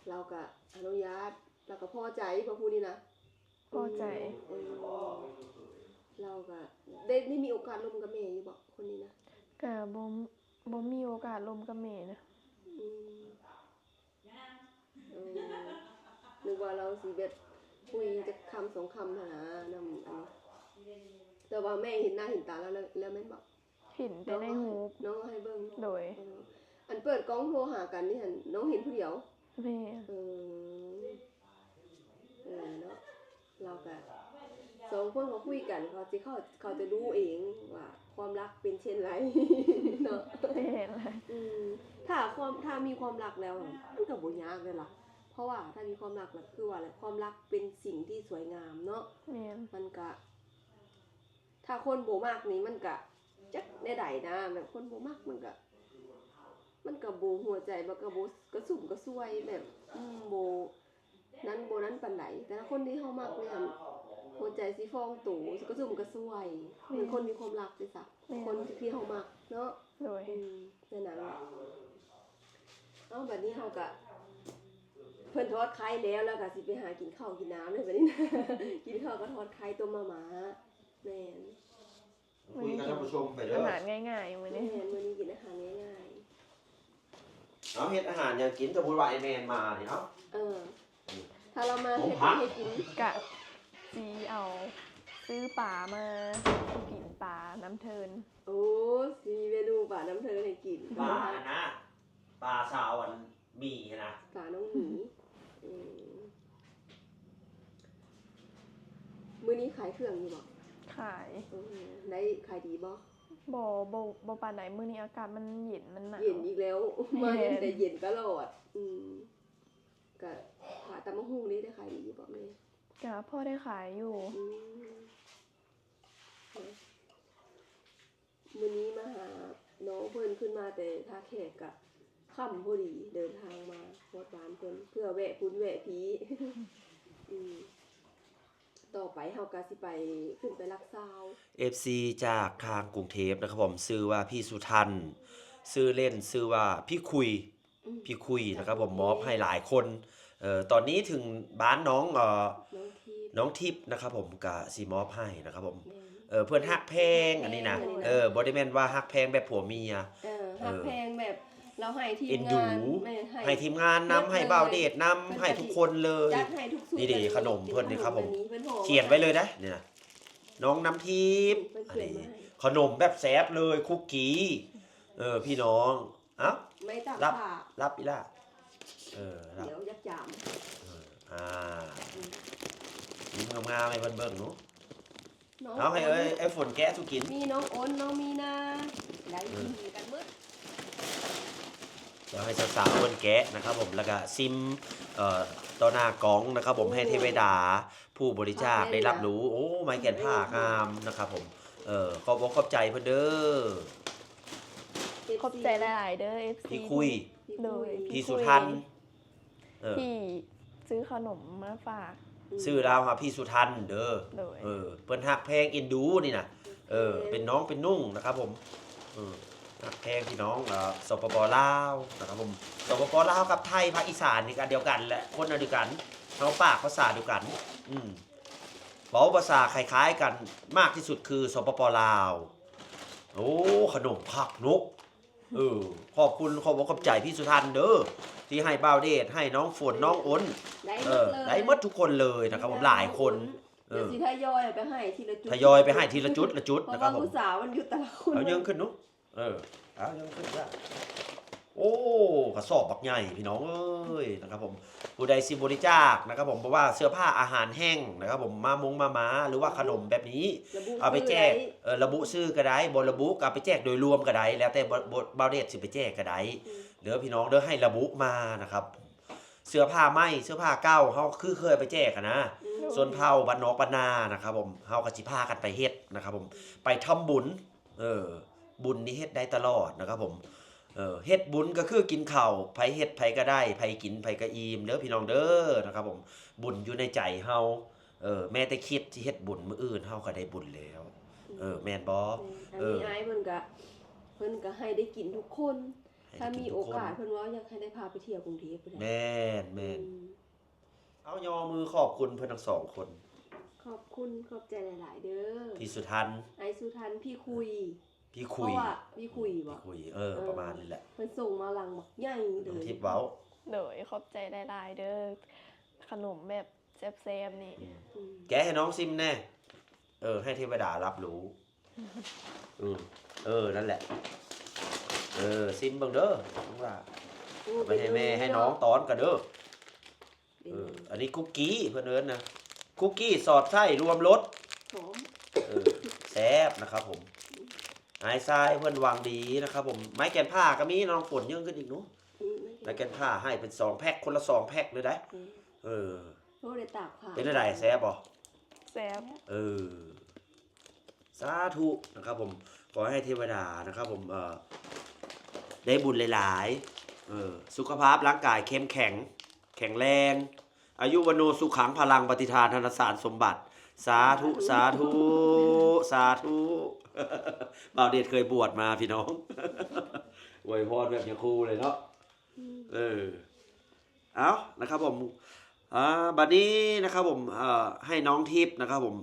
เราก็อนุญาตเราก็พอใจพอพูดนี่นะ พอใจ เราก็ได้มีโอกาสร่วมกับแม่อยู่บอกคนนี้นะ ก็บ่มีโอกาสลมกับแม่นะ อืมนึกว่าเราสิแบบคุยจะคำสองคำหานำอันนี้แต่ว่าแม่เห็นหน้าเห็นตาแล้วแม่นบอก เห็นแต่ในหู น้องก็ให้เบิ่ง โดย อันเปิดกล้องโทรหากันนี่หันน้องเห็นผู้เดียว แม่ เนาะเราก็สองคนเขาคุยกันเขาจะรู้เองว่าความรักเป็นเช่นไร เนาะ แม่เลย ถ้ามีความรักแล้วมันก็บ่ยากเลยล่ะ เพราะว่าถ้ามีความรักแล้วคือว่าอะไรความรักเป็นสิ่งที่สวยงามเนาะ แม่ มันก็ถ้าคนบ่มักนี่มันก็จักได้ใดนะแบบคนบ่มักมันก็บ่หัวใจมันก็บ่กระสุ่มกระซวยแบบบ่นั้นปานใดแต่ถ้าคนที่เฮามักเนี่ยหัวใจสิฟองตูกระสุ่มกระซวยเป็นคนมีความรักสิซะคนที่เฮามักเนาะ โดย นั่นน่ะบัดนี้เฮาก็เพิ่นทอดไข่แล้วก็สิไปหากินข้าวกินน้ำเลยบัดนี้นะ กินข้าวก็ทอดไข่ต้มมาม่าแม่น คุยกับท่านผู้ชมไปเด้ อา อ หารง่ายๆมื้อ แม่ นี้ นมื้อนี้กินอาหารง่าย เอาเฮ็ดอาหารอย่างกินสมมุติว่าไอ้แมนมานี่เนาะ ถ้าเรามา ผม เฮ็ด พัก ให้กิน กะสีเอาซื้อป่ามากินป่าน้ำเทิน โอ้สิมีเมนูป่าน้ำเธอให้กิน ปลานะปลาสาวอันมีนะ ป่าน้องหมีมื้อนี้ขายเครื่องอยู่บ่ ขาย ได้ขายดีบ่ บ่ปานไหนมื้อนี้อากาศมันเย็นมันหนาว เย็นอีกแล้ว มา แม่น แต่เย็นตลอดก็ขายตำมะฮุ่งนี่ได้ขายดีอยู่บ่แม่ กะพ่อได้ขายอยู่ มื้อนี้มาหาน้องเพิ่นขึ้นมาแต่ท่าแขกกะค่ำพอดีเดินทางมาฮอดบ้านเพิ่นเพื่อแวะพุ้นแวะผี ต่อไปเฮาก็สิไปขึ้นไปรักษา FC จากทางกรุงเทพนะครับผมชื่อว่าพี่สุทันชื่อเล่นชื่อว่าพี่คุยนะครับผมมอบให้หลายคนตอนนี้ถึงบ้านน้องทิพย์นะครับผมก็สิมอบให้นะครับผมเพื่อนฮักแพงอันนี้นะบ่ได้แม่นว่าฮักแพงแบบผัวเมีย ฮักแพงแบบเราให้ที เอ็ ม นดู งานแม่ ให้ทีมงานนำให้บ่าวเดชนำให้ทุกคนเลย จัดให้ทุกสูตร นี่ดิขนมเพิ่นนี่ครับผม พิ่ห่อ เขียนไว้เลยนะนี่นะน้องน้ำทิพย์ เพิ่น อัน เขียน นี้ มาให้ ขนมแบบแซ่บเลยคุกกี้พี่น้องเอ้า ไม่ตัก รับ ผ้า รับอีล่ะรับ เดี๋ยวยักจาม ยิ้มงามๆให้เพิ่นเบิ่งหนู น้อง เอาให้ไอ้ฝนแกะสุกิน มีน้องอ้นน้องมีนาได้กินกันหมด เดี๋ยวให้สาวๆเพิ่นแกะนะครับผมแล้วก็ซิมต่อหน้ากล้องนะครับผมให้เทวดาผู้บริจาคได้รับรู้โอ้ไม้แกนผ้างามนะครับผมขอบอกขอบใจเพิ่นเด้อ ขอบใจหลายๆเด้อ FC พี่คุย โดย พี่สุทัน เออ ที่ซื้อขนมมาฝาก ชื่อเราหาพี่สุทันเด้อ โดย เพิ่นฮักแพงเอ็นดูนี่นะเป็นน้องเป็นนุ่งนะครับผมฮักแพงพี่น้องสปปลาวนะครับผมสปปลาวกับไทยภาคอีสานนี่กันเดียวกันแหละคนเดียวกันเฮาปากภาษาเดียวกันเว้าภาษาคล้ายๆกันมากที่สุดคือสปปลาวโอ้ขนมผักนกขอบคุณขอบใจพี่สุทันเด้อที่ให้บ่าวเดชให้น้องฝนน้องอ้น ได้หมดทุกคนเลยนะครับผมหลายคน เดี๋ยวสิทยอยไปให้ทีละจุด ทยอยไปให้ทีละจุดละจุด เพราะ นะครับ ว่า ผม ผู้สาวมันอยู่แต่ละคน เอายังขึ้นนุ๊กเอายังขึ้นจ้ะโอ้กระสอบบักใหญ่พี่น้องเอ้ยนะครับผมผู้ใดสิบริจาคนะครับผมเพราะว่าเสื้อผ้าอาหารแห้งนะครับผมมาหรือว่าขนมแบบนี้ เอาไปแจกระบุชื่อก็ได้บ่ระบุก็เอาไปแจกโดยรวมก็ได้แล้วแต่บ่าวเดชสิไปแจกก็ได้เด้อพี่น้องเด้อให้ระบุมานะครับเสื้อผ้าไหมเสื้อผ้าเก่าเฮาคือเคยไปแจกนะส่วนเผาบ้านนอกบ้านนานะครับผมเฮาก็สิพากันไปเฮ็ดนะครับผมไปทำบุญบุญนี่เฮ็ดได้ตลอดนะครับผมเฮ็ดบุญก็คือกินข้าวไผเฮ็ดไผก็ได้ไผกินไผก็อิ่มเด้อพี่น้องเด้อนะครับผมบุญอยู่ในใจเฮาแม้แต่คิดที่เฮ็ดบุญมื้ออื่นเฮาก็ได้บุญแล้วแม่นบ่ อันนี้ไอ้เพิ่นก็ให้ได้กินทุกคน ถ้ามีโอกาสเพิ่นว่าอยากให้ได้พาไปเที่ยวกรุงเทพฯ แม่นเอายอมือขอบคุณเพิ่นทั้งสองคน ขอบคุณขอบใจหลายๆเด้อ พี่สุทัน ไอ้สุทันพี่คุย พี่ เพ คุย ราะว่าพี่คุยบ่ คุยประมาณนี้แหละ เพิ่นส่งมาหลังบักใหญ่เล น้อง ย ทิพย์เว้า โดยขอบใจหลายๆเด้อขนมแบบแซ่บๆนี่ แกะให้น้องซิมแน่ให้เทวดารับรู้นั่นแหละซิมเบิ่งเด้อน้องล่ะไปให้แม่ให้น้องตอนกันเด้ออันนี้คุกกี้เพิ่นเอิ้นนะคุกกี้สอดไส้รวมรส หอม แซ่บนะครับผมไอ้ทรายเพิ่นวางดีนะครับผมไม้แกนผ้าก็มีน้องฝนยังขึ้นอีกหนูไม้แกนผ้าให้เป็น2แพ็คคนละ2แพ็คเลยได้โอ้ได้ตากผ้า เป็นอะไรแซ่บบ่ แซ่บ สาธุนะครับผมขอให้เทวดานะครับผมได้บุญหลายๆสุขภาพร่างกายเข้มแข็งแข็งแรงอายุวโนสุขังพลังปฏิทานธนสารสมบัติสาธุสาธุสาธุบ่าวเดชเคยบวชมาพี่น้องอวยพรแบบอย่างครูเลยเนาะเอานะครับผมบัดนี้นะครับผมให้น้องทิพย์นะครับผม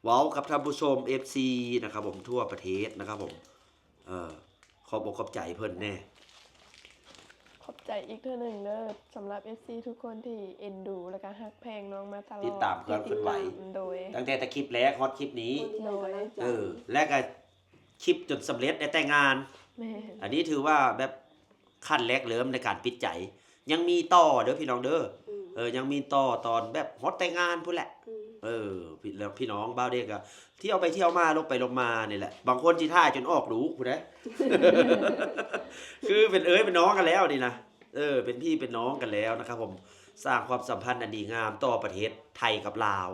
เว้ากับท่านผู้ชม FC นะครับผมทั่วประเทศนะครับผมขอบอกขอบใจเพิ่นแน่ ขอบใจอีกเท่านึงเด้อสำหรับ FC ทุกคนที่เอ็นดูแล้วก็ฮักแพงน้องมาตลอด ติดตามความเคลื่อนไหว โดย ตั้งแต่คลิปแรกฮอตคลิปนี้ โดย และก็คลิปจนสำเร็จได้แต่งงาน แม่ อันนี้ถือว่าแบบขั้นแรกเริ่มในการปิดใจ ยังมีต่อเด้อพี่น้องเด้อยังมีต่อตอนแบบฮอตแต่งงานพุ่นแหละพี่น้องบ้าวเด็กอะเที่ยวไปเที่ยวมาลงไปลงมานี่แหละบางคนที่ท่าจนออกรู้พุ่นนะ คือเป็นเป็นน้องกันแล้วนี่นะเป็นพี่เป็นน้องกันแล้วนะครับผมสร้างความสัมพันธ์อันดีงามต่อประเทศไทยกับลาว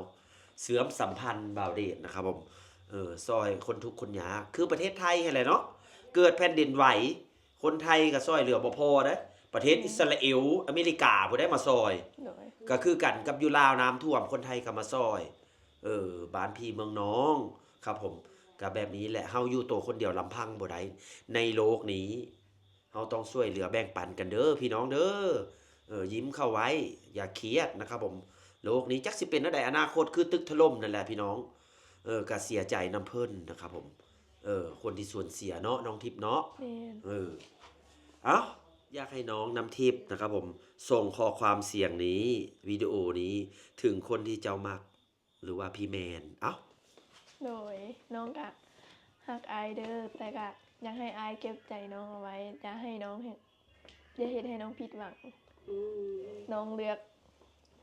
เสริมสัมพันธ์บ่าวเดชนะครับผมซอยคนทุกคนยากคือประเทศไทยอะไรเนาะเกิดแผ่นดินไหวคนไทยก็ซอยเหลือบ่พอนะประเทศอิสราเอลอเมริกาผู้ได้มาซอย โดย ก็คือกันกับอยู่ลาวน้ำท่วมคนไทยก็มาซอยบ้านพี่เมืองน้องครับผมก็แบบนี้แหละเฮาอยู่ตัวคนเดียวลำพังบ่ได้ในโลกนี้เฮาต้องช่วยเหลือแบ่งปันกันเด้อพี่น้องเด้อยิ้มเข้าไว้อย่าเครียดนะครับผมโลกนี้จักสิเป็นจังได๋อนาคตคือตึกถล่มนั่นแหละพี่น้องก็เสียใจนำเพิ่นนะครับผมคนที่ส่วนเสียเนาะน้องทิพย์เนาะ แม่น เอ้าอยากให้น้องน้ำทิพย์นะครับผมส่งข้อความเสียงนี้วิดีโอนี้ถึงคนที่เจ้ามักหรือว่าพี่แมนเอ้า โดยน้องก็ฮักอายเด้อแต่ก็อยากให้อายเก็บใจน้องเอาไว้อย่าให้น้องอย่าเฮ็ดให้น้องผิดหวังน้องเลือก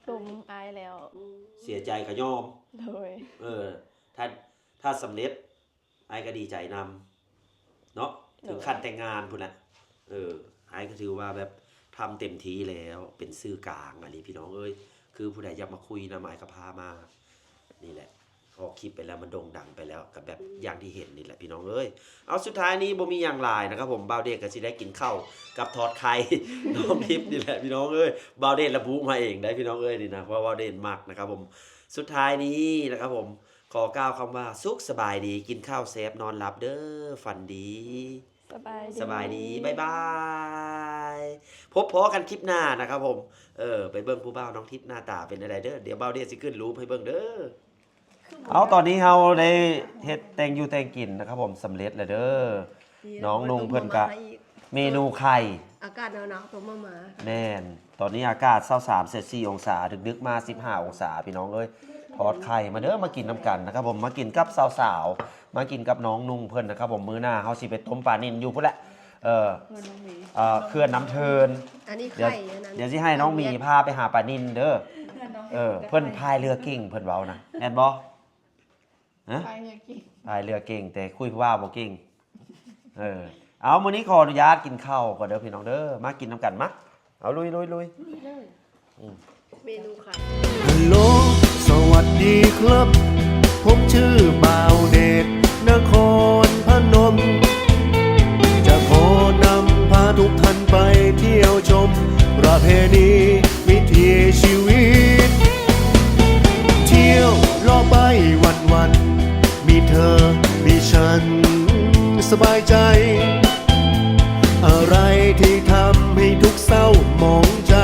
กลุ่มอายแล้ว เสียใจก็ยอม โดย ถ้าสำเร็จไอ้ก็ดีใจนำเนาะถึงขั้นแต่งงานพุ่นน่ะไอ้ก็ถือว่าแบบทำเต็มที่แล้วเป็นสื่อกลางอันนี้พี่น้องเอ้ยคือผู้ใดอยากมาคุยนำไอ้ก็พามานี่แหละ ออกคลิปไปแล้วมันโด่งดังไปแล้วกับแบบอย่างที่เห็นนี่แหละพี่น้องเอ้ยเอาสุดท้ายนี้บ่มีอย่างหลายนะครับผมบ่าวเดชก็สิได้กินข้าวกับทอดไข่ น้องทิพย์นี่แหละพี่น้องเอ้ยบ่าวเดชระบุมาเองได้พี่น้องเอ้ยนี่นะเพราะว่าบ่าวเดชมักนะครับผมสุดท้ายนี้นะครับผมขอกล่าวคำว่าสุขสบายดีกินข้าวแซ่บนอนหลับเด้อฝันดี สบายดีบ๊ายบายพบพอกันคลิปหน้านะครับผมไปเบิ่งผู้บ่าวน้องทิพย์หน้าตาเป็นอะไรเด้อเดี๋ยวบ่าวเดชสิขึ้นรูปให้เบิ่งเด้อเอาตอนนี้เฮาได้เฮ็ดแตงอยู่แตงกินนะครับผมสำเร็จแล้วเด้อน้องนุ่งเพิ่นก็เมนูไข่ อากาศหนาวๆต้มมา แน่นตอนนี้อากาศ23-24องศาดึกๆมา15องศาพี่น้องเอ้ยทอดไข่มาเด้อมากินน้ำกันนะครับผมมากินกับสาวๆมากินกับน้องนุ่งเพิ่นนะครับผมมื้อหน้าเฮาสิไปต้มปลานิ่นอยู่พุ่นแหละเขื่อนน้ำเทิน อันนี้ เดี๋ยว ไข่อันนั้น เดี๋ยวสิให้น้องหมีพาไปหาปลานิ่นเด้อเพิ่นพายเรือเก่งเพิ่นเว้านะแม่นบ่ฮะ ไปเนี่ยกิน พายเรือเก่งแต่คุยว่าบ่เก่งเอามื้อนี้ขออนุญาตกินข้าวก่อนเด้อพี่น้องเด้อมากินน้ำกันมาเอาลุยเมนูไข่ ฮัลโหลสวัสดีครับ ผมชื่อบ่าวเดชนครพนม จะขอนำพาทุกท่านไปเที่ยวชม ประเพณีวิถีชีวิต เที่ยวรอไปวันๆมีเธอ มีฉันสบายใจ อะไรที่ทำให้ทุกเศร้าหมองใจ